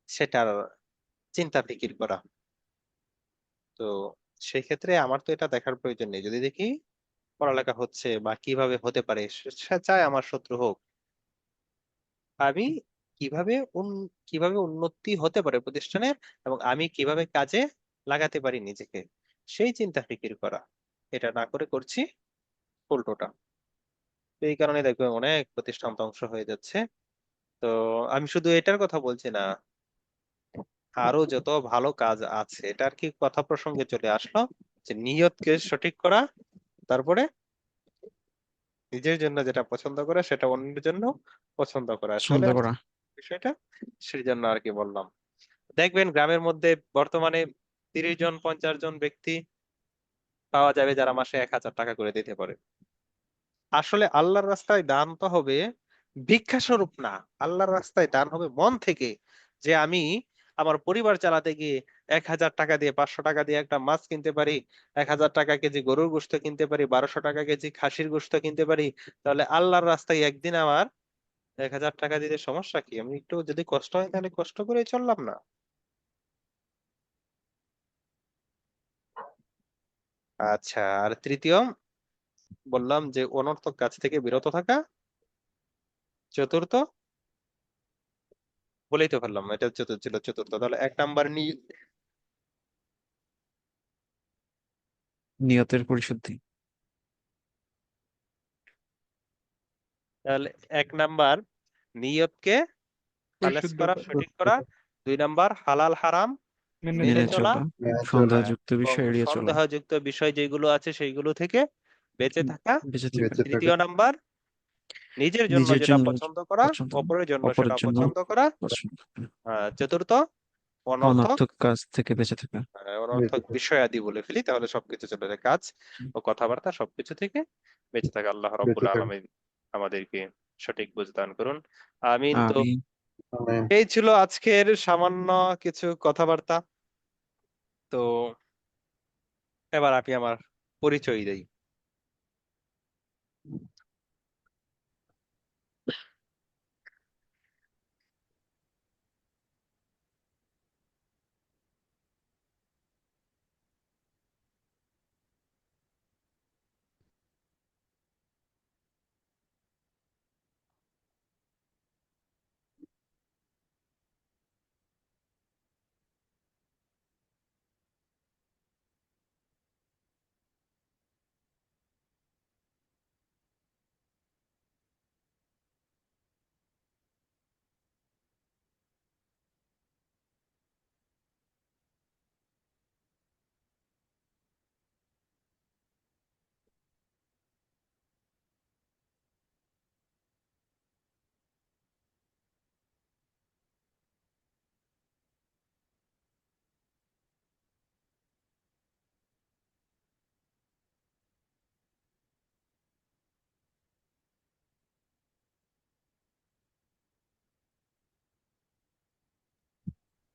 সেটার চিন্তা ফিকির করা, তো সেই ক্ষেত্রে আমার তো এটা দেখার প্রয়োজন নেই। যদি দেখি পড়ালেখা হচ্ছে বা কিভাবে হতে পারে, সে চায় আমার শত্রু হোক, আমি কিভাবে কিভাবে উন্নতি হতে পারে প্রতিষ্ঠানের, এবং আমি কিভাবে কাজে লাগাতে পারি নিজেকে, সেই চিন্তা ফিকির করা। এটা না করে করছি উল্টোটা। তো এই কারণে দেখবেন অনেক প্রতিষ্ঠান ধ্বংস হয়ে যাচ্ছে। তো আমি শুধু এটার কথা বলছি না, আরো যত ভালো কাজ আছে, এটার কি কথা প্রসঙ্গে চলে আসলো যে নিয়তকে সঠিক করা, তারপরে নিজের জন্য যেটা পছন্দ করা সেটা অন্যের জন্য পছন্দ করা, চলে সন্দেহ আসছে করা। বিষয়টা, সেই জন্য আর কি বললাম। দেখবেন গ্রামের মধ্যে বর্তমানে 30 জন 50 জন ব্যক্তি পাওয়া যাবে যারা মাসে 1,000 টাকা করে দিতে পারে। আসলে আল্লাহর রাস্তায় দান তো হবে ভিক্ষা স্বরূপ না, আল্লাহর রাস্তায় দান হবে মন থেকে। যে আমি আমার পরিবার চালাতে গিয়ে 1,000 টাকা দিয়ে 500 টাকা দিয়ে একটা মাছ কিনতে পারি, 1,000 টাকা কেজি গরুর গোশত কিনতে পারি, 1200 টাকা কেজি খাসির গোশত কিনতে পারি, তাহলে আল্লাহর রাস্তায় একদিন আমার 1,000 টাকা দিতে সমস্যা কি? আমি একটু যদি কষ্ট হয় তাহলে কষ্ট করে চললাম না? আচ্ছা, আর তৃতীয় বললাম যে অনর্থক কাজ থেকে বিরত থাকা। চতুর্থ বলেই তো ফেললাম, এটা চতুর্থ ছিল। চতুর্থ তাহলে 1 নাম্বার নিয়তের পরিশুদ্ধি। তাহলে 1 নাম্বার নিয়তকে খালেস পরিশুদ্ধ করা, করা, সঠিক করা। 2 নাম্বার হালাল হারাম মেনে মেনে মেনে চলা, চলা। চলা। মেনে চলা, সন্দেহযুক্ত এবং বিষয় এড়িয়ে চলা। সন্দেহযুক্ত বিষয় যেগুলো আছে সেইগুলো থেকে বেঁচে থাকা। বেঁচে থাকা। বেঁচে থাকা, 3 নাম্বার নিজের জন্য নিজের যেটা জন্য পছন্দ করা, পছন্দ, অপরের জন্য অপরের সেটা জন্য পছন্দ করা। পছন্দ। চতুর্থ অনর্থক অনর্থক কাজ থেকে বেঁচে থাকা। বেঁচে অনর্থক থাকা। বিষয়াদি বলে ফেলি, তাহলে সবকিছু চলে যায়। কাজ ও কথাবার্তা সবকিছু থেকে বেঁচে থাকা। আল্লাহ রাব্বুল বেঁচে থাকা। আলামিন আমাদেরকে সঠিক বুঝ দান করুন। আমিন। তো আমি আমিন। এই ছিল আজকের সামান্য কিছু কথাবার্তা। তো এবার আমি আমার পরিচয় দেই।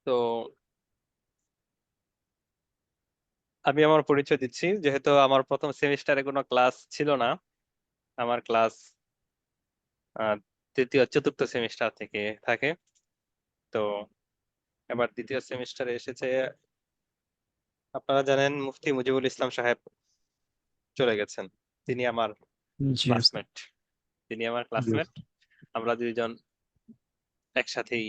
তো আমি আমার পরিচয় দিচ্ছি। যেহেতু আমার প্রথম সেমিস্টারে কোনো ক্লাস ছিল না, আমার ক্লাস তৃতীয় চতুর্থ সেমিস্টার থেকে থাকে। তো এবার দ্বিতীয় সেমিস্টারে এসেছে। আপনারা জানেন মুফতি মুজিবুল ইসলাম সাহেব চলে গেছেন। তিনি আমার জি ক্লাসমেট। তিনি আমার জি। ক্লাসমেট। আমরা দুইজন একসাথেই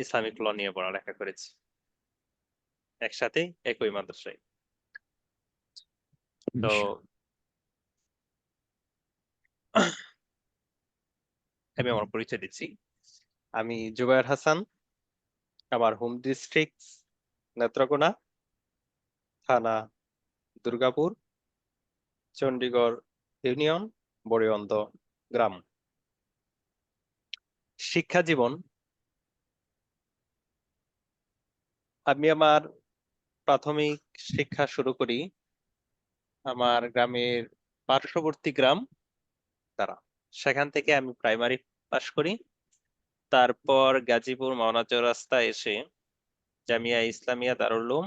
ইসলামিক ল নিয়ে পড়ালেখা করেছি, একসাথেই একই মাদ্রাসায়। তো আমি আমার পরিচয় দিচ্ছি। আমি জুবায়ের হাসান। আমার হোম ডিস্ট্রিক্ট নেত্রকোনা, থানা দুর্গাপুর, চণ্ডীগড় ইউনিয়ন, বড়িয়ন্দ গ্রাম। শিক্ষা জীবন, আমি আমার প্রাথমিক শিক্ষা শুরু করি আমার গ্রামের পার্শ্ববর্তী গ্রাম দ্বারা। সেখান থেকে আমি প্রাইমারি পাশ করি। তারপর গাজীপুর মাওনা চৌরাস্তা এসে জামিয়া ইসলামিয়া দারুল উলুম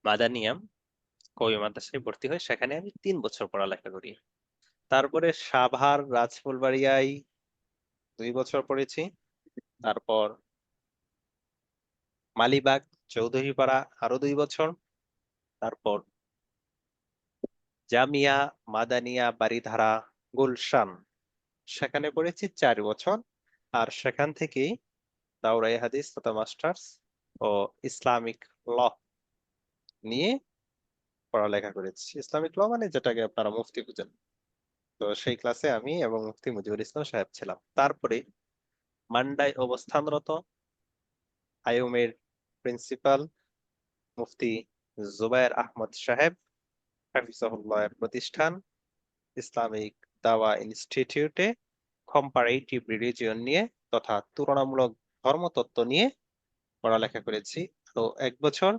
মাদানিয়া কওমি মাদ্রাসায় ভর্তি হই। সেখানে আমি 3 বছর পড়ালেখা করি। তারপরে সাভার রাজফুলবাড়িয়ায় 2 বছর পড়েছি। তারপর মালিবাগ চৌধুরীপাড়া আরো 2 বছর। তারপর জামিয়া মাদানিয়া বারিধারা গুলশান, সেখানে পড়েছি 4 বছর। আর সেখান থেকেই দাওরাই হাদিস তথা মাস্টার্স ও ইসলামিক ল নিয়ে পড়ালেখা করেছি। ইসলামিক ল মানে যেটাকে আপনারা মুফতি বুঝেন। তো সেই ক্লাসে আমি এবং মুফতি মুজিবুল ইসলাম সাহেব ছিলাম। তারপরে মান্ডায় অবস্থানরত আইউমের প্রিন্সিপাল মুফতি জুবায়ের আহমদ সাহেব হাফিজাহুল্লাহ এর প্রতিষ্ঠান ইসলামিক দাওয়া ইনস্টিটিউটে কম্পারেটিভ রিলিজিয়ন নিয়ে তথা তুলনামূলক ধর্মতত্ত্ব নিয়ে পড়ালেখা করেছি। তো 1 বছর।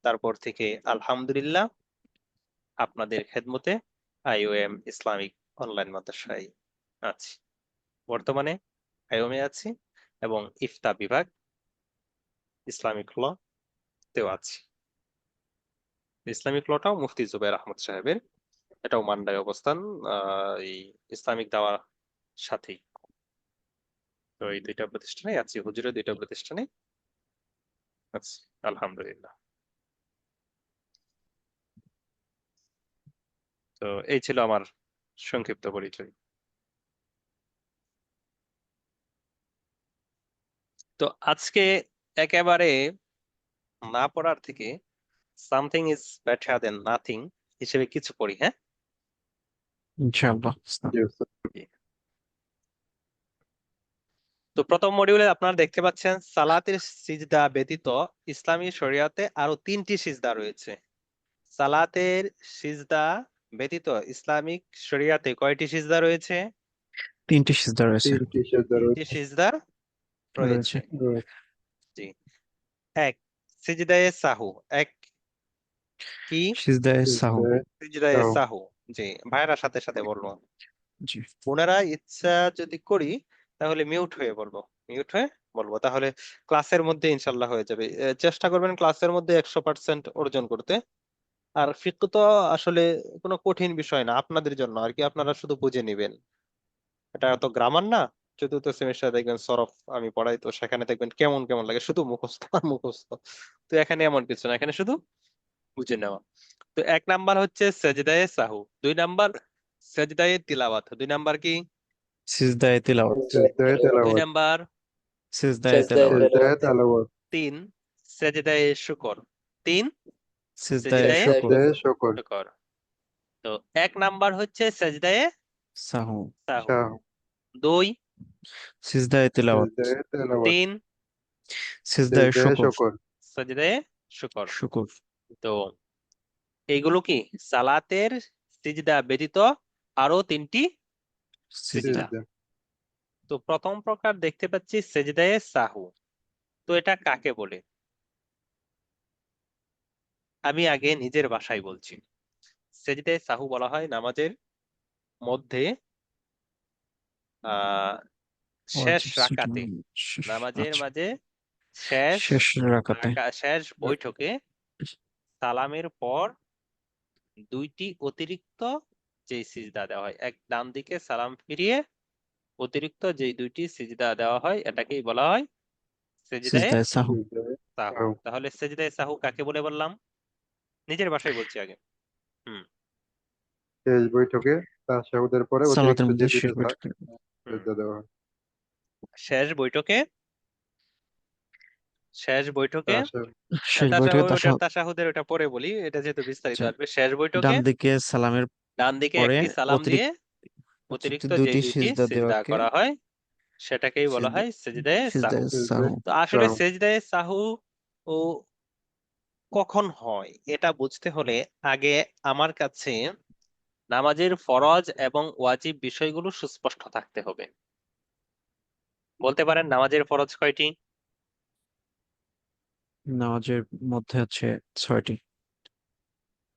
তারপর থেকে আলহামদুলিল্লাহ আপনাদের খেদমতে IOM ইসলামিক অনলাইন মাদ্রাসায় আছি। বর্তমানে IOM এ আছি এবং ইফতা বিভাগ ইসলামিক ল তেও আছি। ইসলামিক লটাও মুফতি জুবাইর আহমদ সাহেবের, এটাও মান্ডায় অবস্থান, এই ইসলামিক দাওয়ার সাথেই। তো এই দুইটা প্রতিষ্ঠানে আছি, হুজুরের দুইটা প্রতিষ্ঠানে আছি, আলহামদুলিল্লাহ। তো এই ছিল আমার সংক্ষিপ্ত পরিচয়। তো আজকে একেবারে না পড়ার থেকে something is better then nothing হিসেবে কিছু পড়ি, হ্যাঁ? ইনশাআল্লাহ। জি ওস্তাদ। তো প্রথম মডিউলে আপনারা দেখতে পাচ্ছেন সালাতের সিজদা ব্যতীত ইসলামী শরিয়াতে আরো 3টি সিজদা রয়েছে। সালাতের সিজদা ব্যতীত ইসলামিক শরিয়াতে কয়টি সিজদা রয়েছে? 3টি সিজদা রয়েছে। 3টি সেজদা 3টি রয়েছে। সিজদা রয়েছে। জি। এক, সিজদায়ে সাহু। এক কি? সিজদায়ে সাহু। সিজদায়ে সাহু। সাহু। জি, ভাইরা সাথে সাথে বলবো। জি। বোনেরা ইচ্ছা যদি করি তাহলে মিউট হয়ে বলবো, মিউট হয়ে বলবো, তাহলে ক্লাসের মধ্যে ইনশাল্লাহ হয়ে যাবে। চেষ্টা করবেন ক্লাসের মধ্যে 100% অর্জন করতে। আর ফিকহ তো আসলে কোনো কঠিন বিষয় না আপনাদের জন্য আর কি, আপনারা শুধু বুঝে নিবেন। এটা তো গ্রামার না। চতুর্থ সেমিস্টার দেখবেন সরফ আমি পড়াই, তো সেখানে দেখবেন কেমন কেমন লাগে, শুধু মুখস্থ আর মুখস্থ। তো এখানে এমন কিছু না, এখানে শুধু বুঝে নেওয়া। তো 1 নাম্বার হচ্ছে সেজদায়ে সাহু, 2 নাম্বার সেজদায়ে তিলাওয়াত, 2 নাম্বার কি? সিজদায়ে তিলাওয়াত। সেজদায়ে 2 তেলাওয়াত। নাম্বার সিজদায়ে সেজদায়ে তিলাওয়াত। তেলাওয়াত। 3 সেজদায়ে শুকর, 3 সিজদায়ে সেজদায়ে শুকর। সেজদায়ে শুকর। শুকর। তো 1 নাম্বার হচ্ছে সেজদায়ে সাহু। সাহু, সাহু। 2 সিজদায়ে তিলাওয়াত। সেজদায়ে তেলাওয়াত। 3 সিজদায়ে সেজদায়ে শুকর। শুকর। সেজদায়ে শুকর। শুকর। তো এইগুলো কি সালাতের সিজদা ব্যতীত আরো 3টি সিজদা। সিজদা। তো প্রথম প্রকার দেখতে পাচ্ছি সেজদায়ে সাহু। তো এটা কাকে বলে? আমি আগে নিজের ভাষায় বলছি। সেজদায়ে সাহু বলা হয় নামাজের মধ্যে আহ শেষ ওয়াজিব রাকাতে, নামাজের আচ্ছা। মাঝে শেষ শেষ রাকাতে। শেষ বৈঠকে সালামের পর 2টি অতিরিক্ত যে সিজদা দেওয়া হয়, এক ডান দিকে সালাম ফিরিয়ে অতিরিক্ত যে 2টি সিজদা দেওয়া হয় এটাকেই বলা হয় সেজদায়ে সিজদায়ে সাহু। সেজদায়ে সাহু। সাহু। তাহলে সেজদায়ে সাহু কাকে বলে বললাম? নিজের ভাষায় বলছি আগে। হুম শেষ বৈঠকে তাশাহুদের পরে সালাতের অতিরিক্ত যে মধ্যে শেষ 2টা বৈঠকে। হুম সেজদা দেওয়া হয়। শেষ বৈঠকে, শেষ বৈঠকে শেষ বৈঠকে তাশাহুদ, ওটা তাশাহুদ। তাশাহুদের ওটা পরে বলি, এটা যেহেতু বিস্তারিত আচ্ছা, আসবে। শেষ বৈঠকে ডান দিকে সালামের ডান দিকে পরে একটি সালাম দিয়ে অতিরিক্ত অতিরিক্ত যে 2টি 2টি সিজদা সিজদা দেওয়াকে করা হয় সেটাকেই বলা সিজদা হয় সেজদায়ে সাহু। সিজদায়ে সাহু। সেজদায়ে তো আসলে সাহু। সেজদায়ে সাহু ও কখন হয় এটা বুঝতে হলে আগে আমার কাছে নামাজের ফরজ এবং ওয়াজিব বিষয়গুলো সুস্পষ্ট থাকতে হবে। বলতে পারেন নামাজের ফরজ কয়টি? নামাজের মধ্যে আছে 6টি।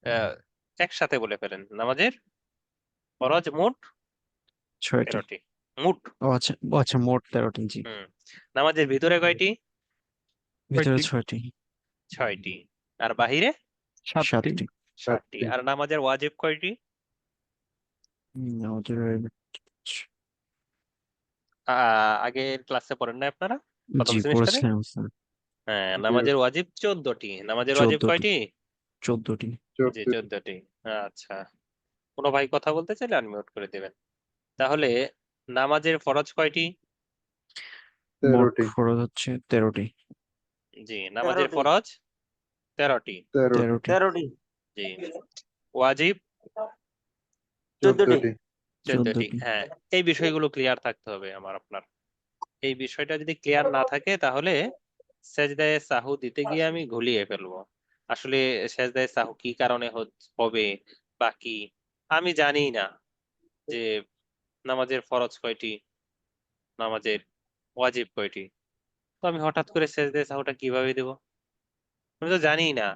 আহ, একসাথে বলে ফেলেন, নামাজের ফরজ মোট 6টি। 13টি মোট। ও আচ্ছা, মোট 13টি। জি। হুম নামাজের ভিতরে কয়টি? ভিতরে 6টি। 6টি। আর বাহিরে 7টি। 7টি। 7টি। আর নামাজের ওয়াজিব কয়টি? নামাজের আগের ক্লাসে পড়েন না আপনারা প্রথম জি সেমিস্টারে? পড়েছিলাম স্যার। হ্যাঁ, জি নামাজের ওয়াজিব 14টি। নামাজের ওয়াজিব 14টি। কয়টি? 14টি। জি 14টি। 14টি। আচ্ছা, কোনো ভাই কথা বলতে চাইলে আনমিউট করে দেবেন। তাহলে নামাজের ফরজ কয়টি? মোট 13টি। ফরজ হচ্ছে 13টি। জি, নামাজের ফরজ 13টি। 13টি। 13টি। জি, ওয়াজিব 14টি। 14টি। 14টি। হ্যাঁ, এই বিষয়গুলো ক্লিয়ার থাকতে হবে আমার আপনার। এই বিষয়টা যদি ক্লিয়ার না থাকে তাহলে সেজদায়ে সাহু দিতে গিয়ে আমি ঘুলিয়ে ফেলবো। আসলে সেজদায়ে সাহু কি কারণে হবে বা কি আমি জানি না, যে নামাজের ফরজ কয়টি, নামাজের ওয়াজিব কয়টি, তো আমি হঠাৎ করে সেজদায়ে সাহুটা কিভাবে দেব? আমি তো জানি না।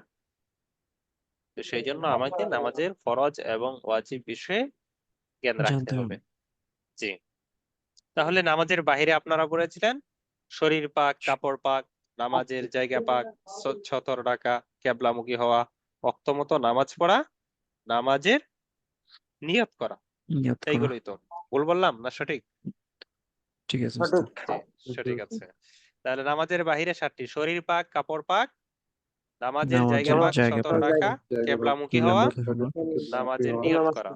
তো সেই জন্য আমাকে নামাজের ফরজ এবং ওয়াজিব বিষয়ে জ্ঞান রাখতে জানতে হবে। হবে। জি, তাহলে নামাজের বাহিরে আপনারা বলেছিলেন শরীর পাক, কাপড় পাক, নামাজের জায়গা পাক, ছতর রাখা, কেবলামুখী হওয়া, ওয়াক্তমতো নামাজ পড়া, নামাজের নিয়ত করা, নিয়ত করা। এইগুলোই তো। ভুল বললাম না সঠিক? ঠিক আছে উস্তাদ। জি, সঠিক আছে। তাহলে নামাজের বাহিরে 7টি: শরীর পাক, কাপড় পাক, নামাজের জায়গা নামাজের পাক, জায়গা সতর পাক, রাখা, জায়গা পাক, কেবলামুখী হওয়া, কিবলামুখী হওয়া, নামাজের নিয়ত করা।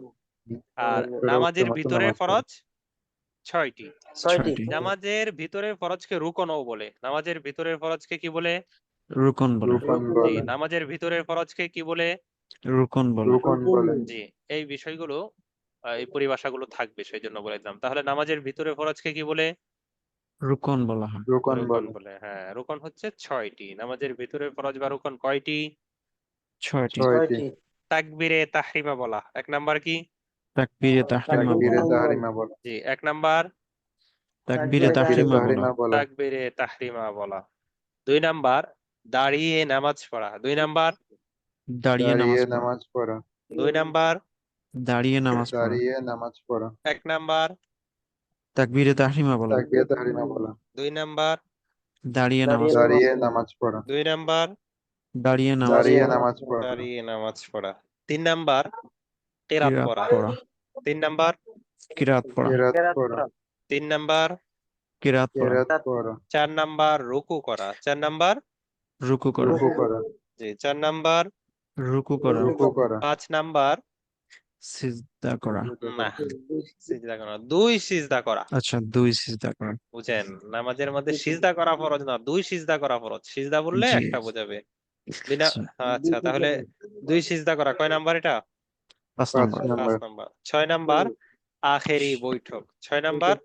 আর করে নামাজের উত্তম ভিতরে নামাজ পড়া। ফরজ 6টি। 6টি। নামাজের ভিতরের ফরজকে রুকনও বলে। নামাজের ভিতরের ফরজকে কি বলে? রুকন বলে। রুকন জি, বলে, নামাজের ভিতরের ফরজকে কি বলে? রুকন বলে। রুকন বলে। জি, এই বিষয়গুলো এই পরিভাষাগুলো থাকবে, সেই জন্য বলে দিলাম। তাহলে নামাজের ভিতরে ফরজকে কি বলে? রুকন বলা হয়। রুকন রুকন বলে। বলে। হ্যাঁ, রুকন হচ্ছে 6টি। নামাজের ভিতরে ফরজ বা রুকন কয়টি? 6টি। 6টি। তাকবীরে তাহরিমা বলা। 1 নাম্বার কি? তাকবীরে তাহরিমা তাকবীরে বলা। তাহরিমা বলা। জি, 1 নাম্বার তাকবীরে তাকবীরে তাহরিমা বলা। তাহরিমা বলা। তাকবীরে তাহরিমা বলা। 2 নাম্বার দাঁড়িয়ে নামাজ পড়া। 2 নাম্বার দাঁড়িয়ে দাঁড়িয়ে নামাজ পড়া। নামাজ পড়া। 2 নাম্বার দাঁড়িয়ে নামাজ পড়া। দাঁড়িয়ে নামাজ পড়া। 1 নাম্বার তাকবীরে তাহরিমা বলা। তাকবীরে তাহরিমা বলা। 2 নাম্বার দাঁড়িয়ে নামাজ পড়া। দাঁড়িয়ে নামাজ পড়া। 2 নাম্বার দাঁড়িয়ে নামাজ দাঁড়িয়ে পড়া। নামাজ পড়া। দাঁড়িয়ে নামাজ পড়া। 3 নাম্বার কিরাত কিরাত পড়া। পড়া। 3 নাম্বার কিরাত পড়া। কেরাত পড়া। 3 নাম্বার কিরাত পড়া। কেরাত পড়া। 4 নাম্বার রুকু করা। 4 নাম্বার রুকু করা। রুকু করা। জি, 4 নাম্বার রুকু করা। রুকু করা। 5 নাম্বার সিজদা করা। না, সিজদা করা 2 সিজদা করা। আচ্ছা, 2 সিজদা করা। বুঝেন, নামাজের মধ্যে সিজদা করা ফরজ না, 2 সিজদা করা ফরজ। সিজদা বললে জি। একটা বোঝাবে। বিনা আচ্ছা, আচ্ছা, তাহলে 2 সিজদা করা কয় নাম্বার এটা? 5 5 নম্বর। 5 নাম্বার। নাম্বার। 6 নাম্বার আখেরি বৈঠক। 6 নাম্বার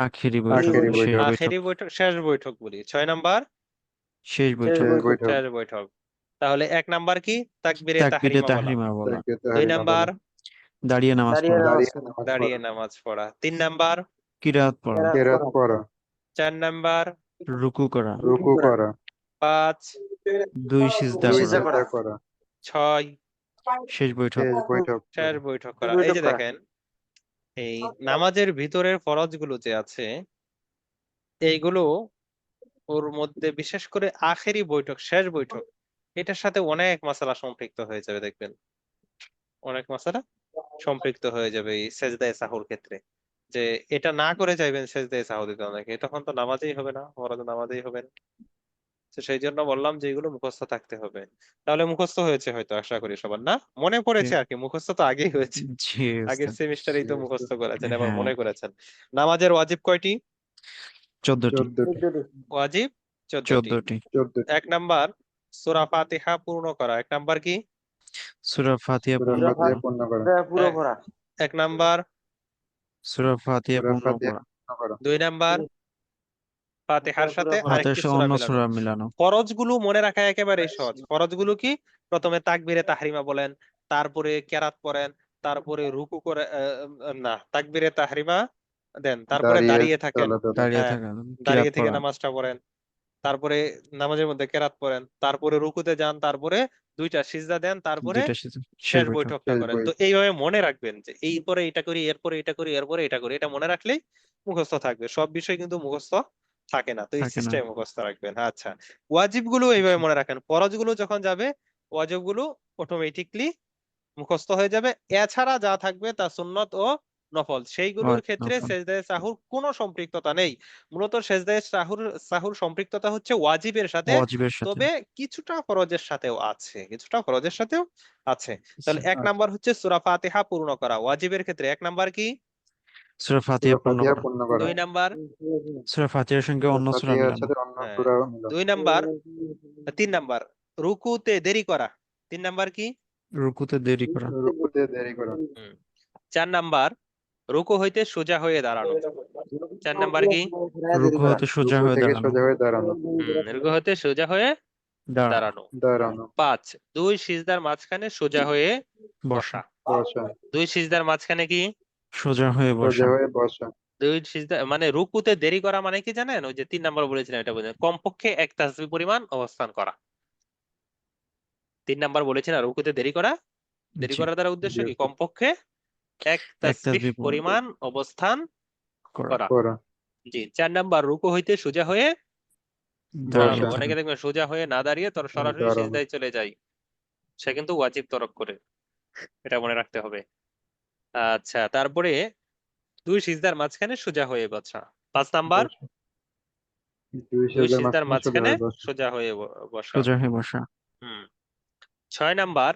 আখেরি বৈঠক, আখেরি শেষ বৈঠক। বৈঠক। আখেরি বৈঠক, শেষ বৈঠক বলি। 6 নাম্বার শেষ বৈঠক। শেষ বৈঠক। শেষ বৈঠক। তাহলে 1 নাম্বার কি? তাকবীরে তাকবীরে তাহরিমা বলা। তাহরিমা বলা। তাকবীরে 2 তাহরিমা নাম্বার বলা। দাঁড়িয়ে নামাজ পড়া। দাঁড়িয়ে নামাজ দাঁড়িয়ে পড়া। নামাজ পড়া। 3 নাম্বার কিরাত পড়া। কেরাত পড়া। 4 নাম্বার রুকু করা। রুকু করা। 5 2 সিজদা 2 করা। সিজদা করা। 6 শেষ বৈঠক। শেষ বৈঠক শেষ করা। বৈঠক করা। এই যে দেখেন, এই নামাজের ভিতরের ফরজগুলো যে আছে এইগুলো, ওর মধ্যে বিশেষ করে আখেরি বৈঠক, শেষ বৈঠক, এটার সাথে অনেক মাসালা সম্পৃক্ত হয়ে যাবে দেখবেন। অনেক মাসালা সম্পৃক্ত হয়ে যাবে এই সেজদায়ে সাহুর ক্ষেত্রে। যে এটা না করে চাইবেন সেজদায়ে সাহু দিতে অনেকে, তখন তো নামাজেই হবে না, ফরজ নামাজেই হবে না। তো সেই জন্য বললাম যে এগুলো মুখস্থ থাকতে হবে। তাহলে মুখস্থ হয়েছে হয়তো, আশা করি সবার, না মনে পড়েছে আর কি, মুখস্থ তো আগেই হয়েছে। জি আগের উস্তাদ। সেমিস্টারেই তো মুখস্থ করেছেন, এবার হ্যাঁ, মনে করেছেন। নামাজের ওয়াজিব কয়টি? 14টি। 14টি। ওয়াজিব 14টি। 14টি। 14টি। 1 নাম্বার সূরা ফাতিহা পূর্ণ করা। 1 নাম্বার কি? সূরা ফাতিহা সূরা পূর্ণ ফাতিহা করা। পূর্ণ করা। 1 নাম্বার সূরা ফাতিহা সূরা পূর্ণ ফাতিহা করা। পূর্ণ করা। 2 নাম্বার ফাতিহার সাথে ফাতিহার আরেকটি সাথে সূরা অন্য মেলানো। সূরা মিলানো। ফরজগুলো মনে রাখা একেবারে সহজ। ফরজগুলো কি? প্রথমে তাকবীরে তাহরিমা বলেন, তারপরে কেরাত পড়েন, তারপরে রুকু করে না, তাকবীরে তাহরিমা দেন, তারপরে দাঁড়িয়ে দাঁড়িয়ে থাকেন। সালাত আদায়। দাঁড়িয়ে হ্যাঁ, থাকা। কিরাত দাঁড়িয়ে থেকে পড়া। নামাজটা পড়েন, তারপরে নামাজের মধ্যে কেরাত পড়েন, তারপরে রুকুতে যান, তারপরে 2টা সিজদা দেন, তারপরে 2টা সিজদা। শেষ শেষ বৈঠক। বৈঠকটা শেষ করেন। তো বৈঠক। এইভাবে মনে রাখবেন যে এরপরে এটা করি, এরপরে এটা করি, এরপরে এটা করি, এটা মনে রাখলেই মুখস্থ থাকবে। সব বিষয় কিন্তু মুখস্থ থাকে না, তো এই থাকে না। সিস্টেমে মুখস্থ রাখবেন। আচ্ছা, ওয়াজিব গুলো এইভাবে মনে রাখেন। ফরজ গুলো যখন যাবে, ওয়াজিব গুলো অটোমেটিকলি মুখস্থ হয়ে যাবে। এছাড়া যা থাকবে তা সুন্নত ও নফল, সেইগুলোর ক্ষেত্রে নফল। সেজদায়ে সাহুর কোনো সম্পৃক্ততা নেই। মূলত সেজদায়ে সাহুর সম্পৃক্ততা হচ্ছে ওয়াজিবের সাথে, ওয়াজিবের সাথে। তবে কিছুটা ফরজের সাথেও আছে, কিছুটা ফরজের সাথেও আছে। তাহলে 1 আচ্ছা। নাম্বার হচ্ছে সূরা ফাতিহা পূর্ণ করা ওয়াজিবের ক্ষেত্রে। 1 নাম্বার কি? সূরা ফাতিহা সূরা পূর্ণ ফাতিহা করা। পূর্ণ করা। 2 নাম্বার সূরা ফাতিহার সঙ্গে সূরা অন্য সূরা ফাতিহার মিলানো। সাথে অন্য হ্যাঁ, সূরা মিলানো। 2 নাম্বার 3 নাম্বার রুকুতে দেরি করা। 3 নাম্বার কি? রুকুতে দেরি করা। রুকুতে দেরি করা। 4 নাম্বার রুকু হইতে সোজা হয়ে দাঁড়ানো। 4 নাম্বার কি? রুকু হতে সোজা রুকু হয়ে থেকে দাঁড়ানো। সোজা হয়ে দাঁড়ানো। রুকু হতে সোজা হয়ে দাঁড়ানো। দাঁড়ানো। দাঁড়ানো। 5 2 সিজদার মাঝখানে সোজা হয়ে বসা। বসা। বসা। 2 সিজদার মাঝখানে কি? সোজা হয়ে সোজা বসা। হয়ে বসা। 2 সিজদা মানে রুকুতে দেরি করা মানে কি জানেন? ওই যে 3 নাম্বার বলেছিলাম, এটা বুঝেন, কমপক্ষে 1 তাসবিহ পরিমাণ অবস্থান করা। 3 নাম্বার বলেছি না, রুকুতে দেরি করা। দেরি জি করার দ্বারা উদ্দেশ্য জি কি? কমপক্ষে এক এক তাসবিহ তাসবিহ পরিমাণ অবস্থান করা করা। করা। জি। 4 নাম্বার রুকু হইতে সোজা হয়ে দাঁড়ানো দাঁড়ানো। বসা। অনেকে দেখবেন সোজা হয়ে না দাঁড়িয়ে তোর সরাসরি দাঁড়ানো। সিজদায় চলে যায়, সে কিন্তু ওয়াজিব তরক করে। এটা মনে রাখতে হবে। আচ্ছা, তারপরে 2 সিজদার মাঝখানে সোজা হয়ে বসা। 5 নাম্বার বসা। দুই 2 সেজদার সিজদার মাঝখানে সোজা মাঝখানে হয়ে বসা। সোজা হয়ে বসা। সোজা হয়ে বসা। হুম। 6 নাম্বার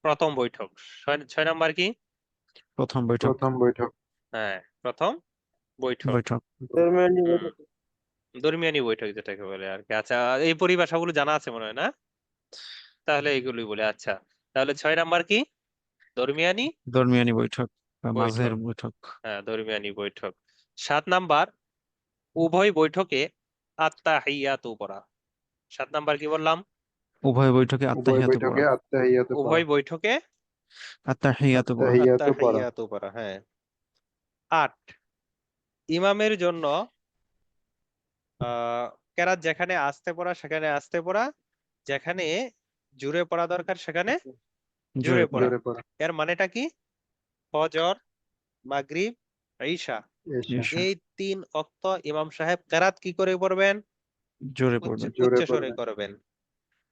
প্রথম বৈঠক। 6 নাম্বার কি? প্রথম বৈঠক। প্রথম বৈঠক। হ্যাঁ, প্রথম বৈঠক। বৈঠক। হুম, দরমিয়ানি বৈঠক যেটাকে বলে আর কি। আচ্ছা, এই পরিভাষাগুলো জানা আছে মনে হয় না? তাহলে এইগুলোই বলে। আচ্ছা, তাহলে 6 নাম্বার কি? দরমিয়ানি দরমিয়ানি বৈঠক বা মাঝের বৈঠক। বৈঠক। হ্যাঁ, দরমিয়ানি বৈঠক। 7 নাম্বার উভয় বৈঠকে আত্তাহিয়াতু পড়া। 7 নাম্বার কি বললাম? উভয় বৈঠকে উভয় আত্তাহিয়াতু পড়া। বৈঠকে আত্তাহিয়াতু পড়া। উভয় বৈঠকে আত্তাহিয়াতু পড়া। আত্তাহিয়াতু পড়া। আত্তাহিয়াতু পড়া। হ্যাঁ। 8 ইমামের জন্য কেরাত যেখানে আস্তে পড়া সেখানে আস্তে পড়া, যেখানে জোরে পড়া দরকার সেখানে জোরে জোরে পড়া। পড়া। জোরে পড়া। এর মানেটা কি? ফজর, মাগরিব, ঈশা, এশা। ঈশা। এই 3 ওয়াক্ত ইমাম সাহেব কেরাত কি করে পড়বেন? জোরে উচ্চ পড়বেন। জোরে উচ্চ স্বরে পড়বেন। করবেন।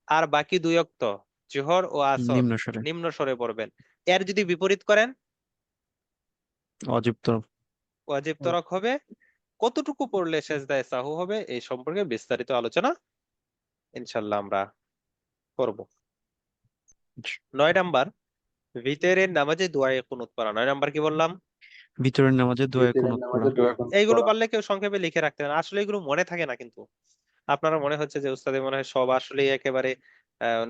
আর বাকি 2 ওয়াক্ত জোহর ও আসর নিম্ন স্বরে। নিম্ন স্বরে পড়বেন। এর যদি বিপরীত করেন অজীব তরফ। ওয়াজিব তরক হবে। কতটুকু পড়লে সেজদায়ে সাহু হবে এই সম্পর্কে বিস্তারিত আলোচনা ইনশাল্লাহ আমরা করব। 9 নাম্বার ভিতরের নামাজে দোয়ায়ে কুনুত পড়া। 9 নাম্বার কি বললাম? ভিতরের নামাজে দোয়া ভিতরের কুনুত পড়া। নামাজে দোয়া কুনুত এইগুলো পড়া। পারলে কেউ সংক্ষেপে লিখে রাখতে পারেন, আসলে এগুলো মনে থাকে না কিন্তু। আপনারা মনে হচ্ছে যে উস্তাদের মনে হয় সব আসলে একেবারে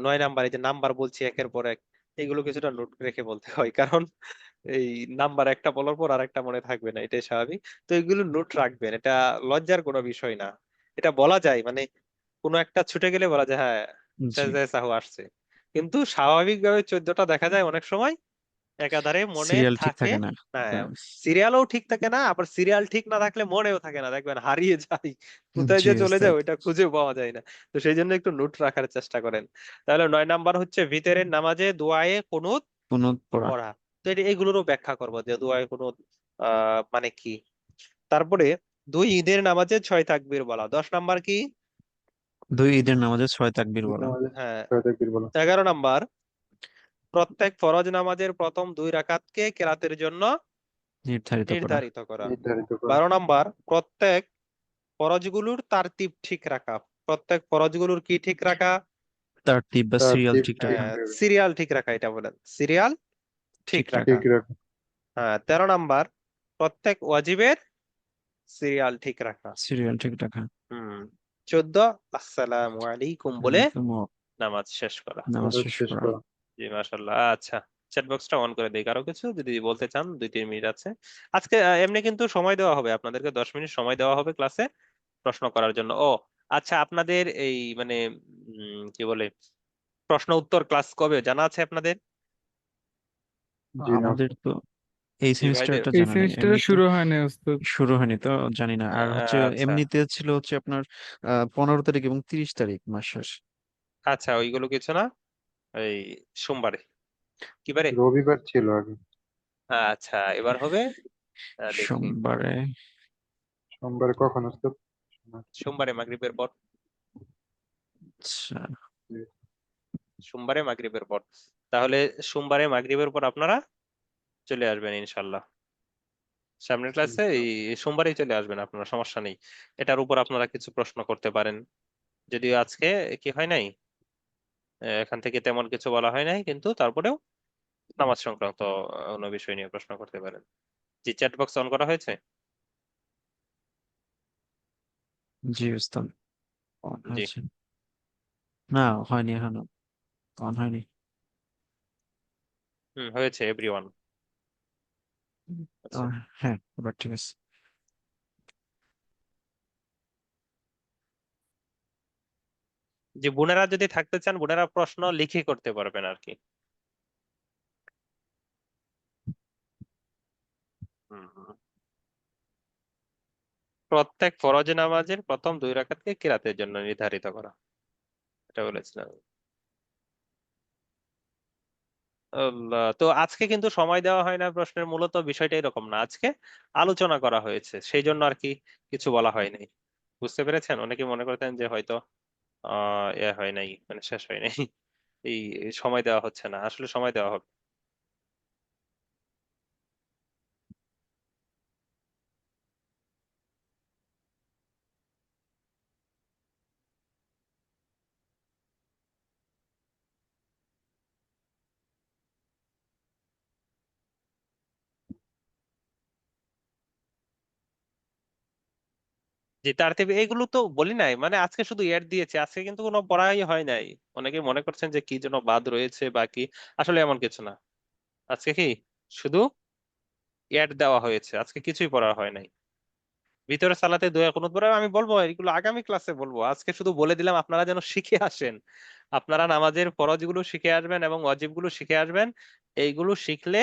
9 নাম্বার, এই যে নাম্বার বলছি একের পর এক, এগুলো কিছুটা নোট রেখে বলতে হয়, কারণ এই নাম্বার একটা বলার পর আর একটা মনে থাকবে না, এটাই স্বাভাবিক। তো এগুলো নোট রাখবেন, এটা লজ্জার কোনো বিষয় না। এটা বলা যায়, মানে কোনো একটা ছুটে গেলে বলা যায় হ্যাঁ জি। সেজদায়ে সাহু আসছে। কিন্তু স্বাভাবিকভাবে 14টা দেখা যায় অনেক সময় একাধারে মনে সিরিয়াল ঠিক থাকে। থাকে না। হ্যাঁ, সিরিয়ালও ঠিক থাকে না, আবার সিরিয়াল ঠিক না থাকলে মনেও থাকে না, দেখবেন হারিয়ে যায়, কোথায় জি যে চলে যায় ওস্তাদ। ওইটা খুঁজে পাওয়া যায় না। তো সেই জন্য একটু নোট রাখার চেষ্টা করেন। তাহলে 9 নাম্বার হচ্ছে ভিতরের নামাজে দোয়ায়ে কুনুত কুনুত পড়া। পড়া। তো এগুলোরও ব্যাখ্যা করবো যে দোয়ায়ে কুনুত মানে কি। তারপরে 2 ঈদের নামাজে 6 তাকবীর বলা। 10 নাম্বার কি? দুই ঈদের নামাজে 6 তাকবীর ঈদের বলা। নামাজে হ্যাঁ। 6 তাকবীর বলা। 11 নাম্বার প্রত্যেক ফরজ নামাজের প্রথম 2 রাকাতকে কেরাতের জন্য নির্ধারিত করা। নির্ধারিত করা। নির্ধারিত করা। 12 নাম্বার প্রত্যেক ফরজগুলোর তারতিব ঠিক রাখা। প্রত্যেক ফরজগুলোর কি ঠিক রাখা? তারতিব বা সিরিয়াল তারতিব ঠিক ঠিক রাখা। হ্যাঁ, রাখা। সিরিয়াল ঠিক রাখা, এটা বলেন সিরিয়াল ঠিক ঠিক রাখা। রাখা। ঠিক রাখা। হ্যাঁ। 13 নাম্বার প্রত্যেক ওয়াজিবের সিরিয়াল ঠিক রাখা। সিরিয়াল ঠিক রাখা। হুম। 14 আসসালামু আলাইকুম বলে ওয়ালাইকুম নামাজ শেষ করা। নামাজ নামাজ শেষ শেষ করা। করা। জি, মাশাআল্লাহ। আচ্ছা, চ্যাট বক্সটা অন করে দেই, কারো কিছু যদি বলতে চান 2-3 মিনিট আছে। আজকে এমনি কিন্তু সময় দেওয়া হবে আপনাদেরকে, 10 মিনিট সময় দেওয়া হবে ক্লাসে প্রশ্ন করার জন্য। ও আচ্ছা, আপনাদের এই মানে কি বলে প্রশ্ন উত্তর ক্লাস কবে জানা আছে আপনাদের? জি না। আমাদের তো এই জি ভাইদের। সেমিস্টারটা এই জানা নেই, সেমিস্টারে এমনিতে শুরু হয় না ওস্তাদ। শুরু হয়নি তো জানি না। আর হচ্ছে আচ্ছা এমনিতে ছিল হচ্ছে আপনার 15 তারিখ এবং 30 তারিখ মাস শেষ। আচ্ছা, ওইগুলো কিছু না, এই সোমবারে কি বারে? রবিবার ছিল আগে। আচ্ছা, এবার হবে দেখি সোমবারে। সোমবারে কখন আসতো? সোমবারে মাগরিবের পর। আচ্ছা। সোমবারে মাগরিবের পর। তাহলে সোমবারে মাগরিবের পর আপনারা চলে আসবেন ইনশাল্লাহ সামনের ক্লাসে। এই সোমবারেই চলে আসবেন আপনারা, সমস্যা নেই। এটার উপর আপনারা কিছু প্রশ্ন করতে পারেন, যদিও আজকে কি হয় নাই, এখান থেকে তেমন কিছু বলা হয় নাই, কিন্তু তারপরেও নামাজ সংক্রান্ত অন্য বিষয় নিয়ে প্রশ্ন করতে পারেন। জি, চ্যাট বক্স অন করা হয়েছে? জি উস্তাদ, অন জি। হয়েছে। না, হয়নি এখনো, অন হয়নি। হয়েছে এভরিওয়ান। আচ্ছা। হ্যাঁ, এবার ঠিক আছে। যে বোনেরা যদি থাকতে চান, বোনেরা প্রশ্ন লিখে করতে পারবেন আর কি। হুম, হুম। প্রত্যেক ফরজ নামাজের প্রথম 2 রাকাতকে কিরাতের জন্য নির্ধারিত করা, এটা বলেছিলাম। আল্লাহ, তো আজকে কিন্তু সময় দেওয়া হয় না প্রশ্নের, মূলত বিষয়টা এরকম না, আজকে আলোচনা করা হয়েছে, সেই জন্য আর কি কিছু বলা হয়নি। বুঝতে পেরেছেন? অনেকে মনে করতেন যে হয়তো হয় নাই, মানে শেষ হয় নাই, এই সময় দেওয়া হচ্ছে না, আসলে সময় দেওয়া হবে। যে টার্তিব এগুলো তো বলি নাই, মানে আজকে শুধু এড দিয়েছে, আজকে কিন্তু কোনো পড়াই হয় নাই। অনেকে মনে করছেন যে কি যেন বাদ রয়েছে বা কি, আসলে এমন কিছু না। আজকে কি শুধু এড দেওয়া হয়েছে, আজকে কিছুই পড়া হয় নাই। ভিতরে সালাতে দোয়া কুনুত পড়া আমি বলবো, এগুলো আগামী ক্লাসে বলবো, আজকে শুধু বলে দিলাম আপনারা যেন শিখে আসেন। আপনারা নামাজের ফরজগুলো শিখে আসবেন এবং ওয়াজিবগুলো শিখে আসবেন। এইগুলো শিখলে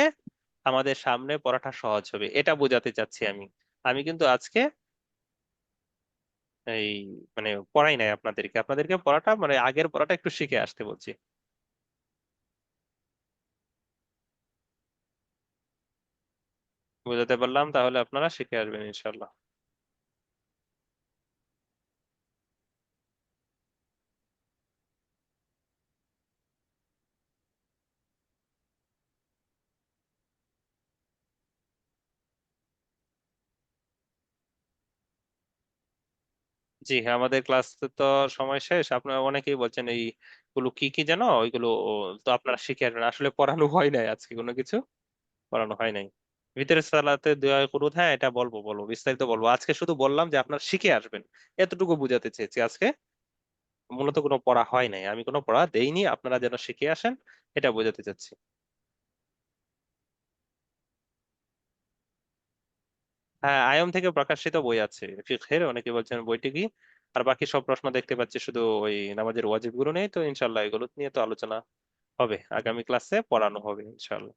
আমাদের সামনে পড়াটা সহজ হবে, এটা বোঝাতে চাচ্ছি আমি। আমি কিন্তু আজকে এই মানে পড়াই নাই আপনাদেরকে, আপনাদেরকে পড়াটা মানে আগের পড়াটা একটু শিখে আসতে বলছি। বুঝাতে পারলাম? তাহলে আপনারা শিখে আসবেন ইনশাল্লাহ। জি হ্যাঁ, আমাদের ক্লাস তো সময় শেষ। আপনারা অনেকেই বলছেন এইগুলো কি কি যেন, ওইগুলো তো আপনারা শিখে আসবেন। আসলে পড়ানো হয় নাই আজকে, কোনো কিছু পড়ানো হয় নাই। ভিতরে সালাতে দোয়া কুনুত, হ্যাঁ এটা বলবো বলবো, বিস্তারিত বলবো। আজকে শুধু বললাম যে আপনারা শিখে আসবেন, এতটুকু বুঝাতে চেয়েছি। আজকে মূলত কোনো পড়া হয় নাই, আমি কোনো পড়া দেইনি, আপনারা যেন শিখে আসেন এটা বোঝাতে চাচ্ছি। হ্যাঁ, আয়ন থেকে প্রকাশিত বই আছে ফিকহের, অনেকে বলছেন বইটি কি। আর বাকি সব প্রশ্ন দেখতে পাচ্ছি, শুধু ওই নামাজের ওয়াজিব গুলো নেই তো। ইনশাল্লাহ এগুলো নিয়ে তো আলোচনা হবে, আগামী ক্লাসে পড়ানো হবে ইনশাল্লাহ।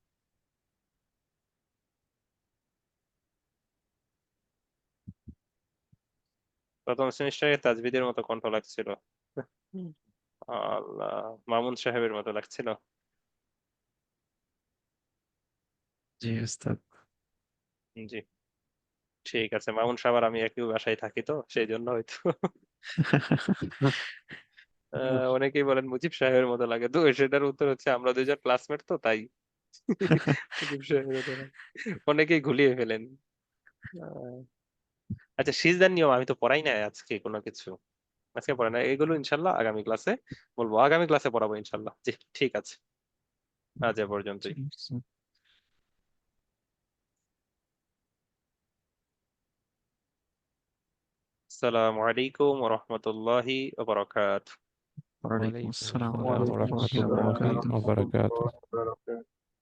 প্রথম সেমিস্টারে তাজভিদের মতো কণ্ঠ লাগছিল। হুম। আল্লাহ, মামুন সাহেবের মতো লাগছিল। জি ওস্তাদ। জি, ঠিক আছে। মামুন সাহেব আর আমি একই বাসায় থাকি তো সেই জন্য হয়তো অনেকেই বলেন মুজিব সাহেবের মতো লাগে, তো সেটার উত্তর হচ্ছে আমরা দুইজন ক্লাসমেট তো তাই। মুজিব সাহেবের মতো লাগে। অনেকেই ঘুলিয়ে ফেলেন। আহ, আচ্ছা, সিজদার নিয়ম আমি তো পড়াই না আজকে কোনো কিছু, আজকে পড়াই না এগুলো, ইনশাল্লাহ আগামী ক্লাসে বলবো, আগামী ক্লাসে পড়াবো ইনশাল্লাহ। জি, ঠিক আছে, আজ এ পর্যন্তই। ঠিক আছে। আসসালামু আলাইকুম ওয়া রাহমাতুল্লাহি ওয়া বারাকাতুহু। ওয়ালাইকুম وعليكم আসসালাম ওয়া السلام ওয়ালাইকুম ورحمة রাহমাতুল্লাহি ওয়া আসসালাম الله বারাকাতুহু। রহমতুল্লাহ وبركاته. বারাকাতুহু।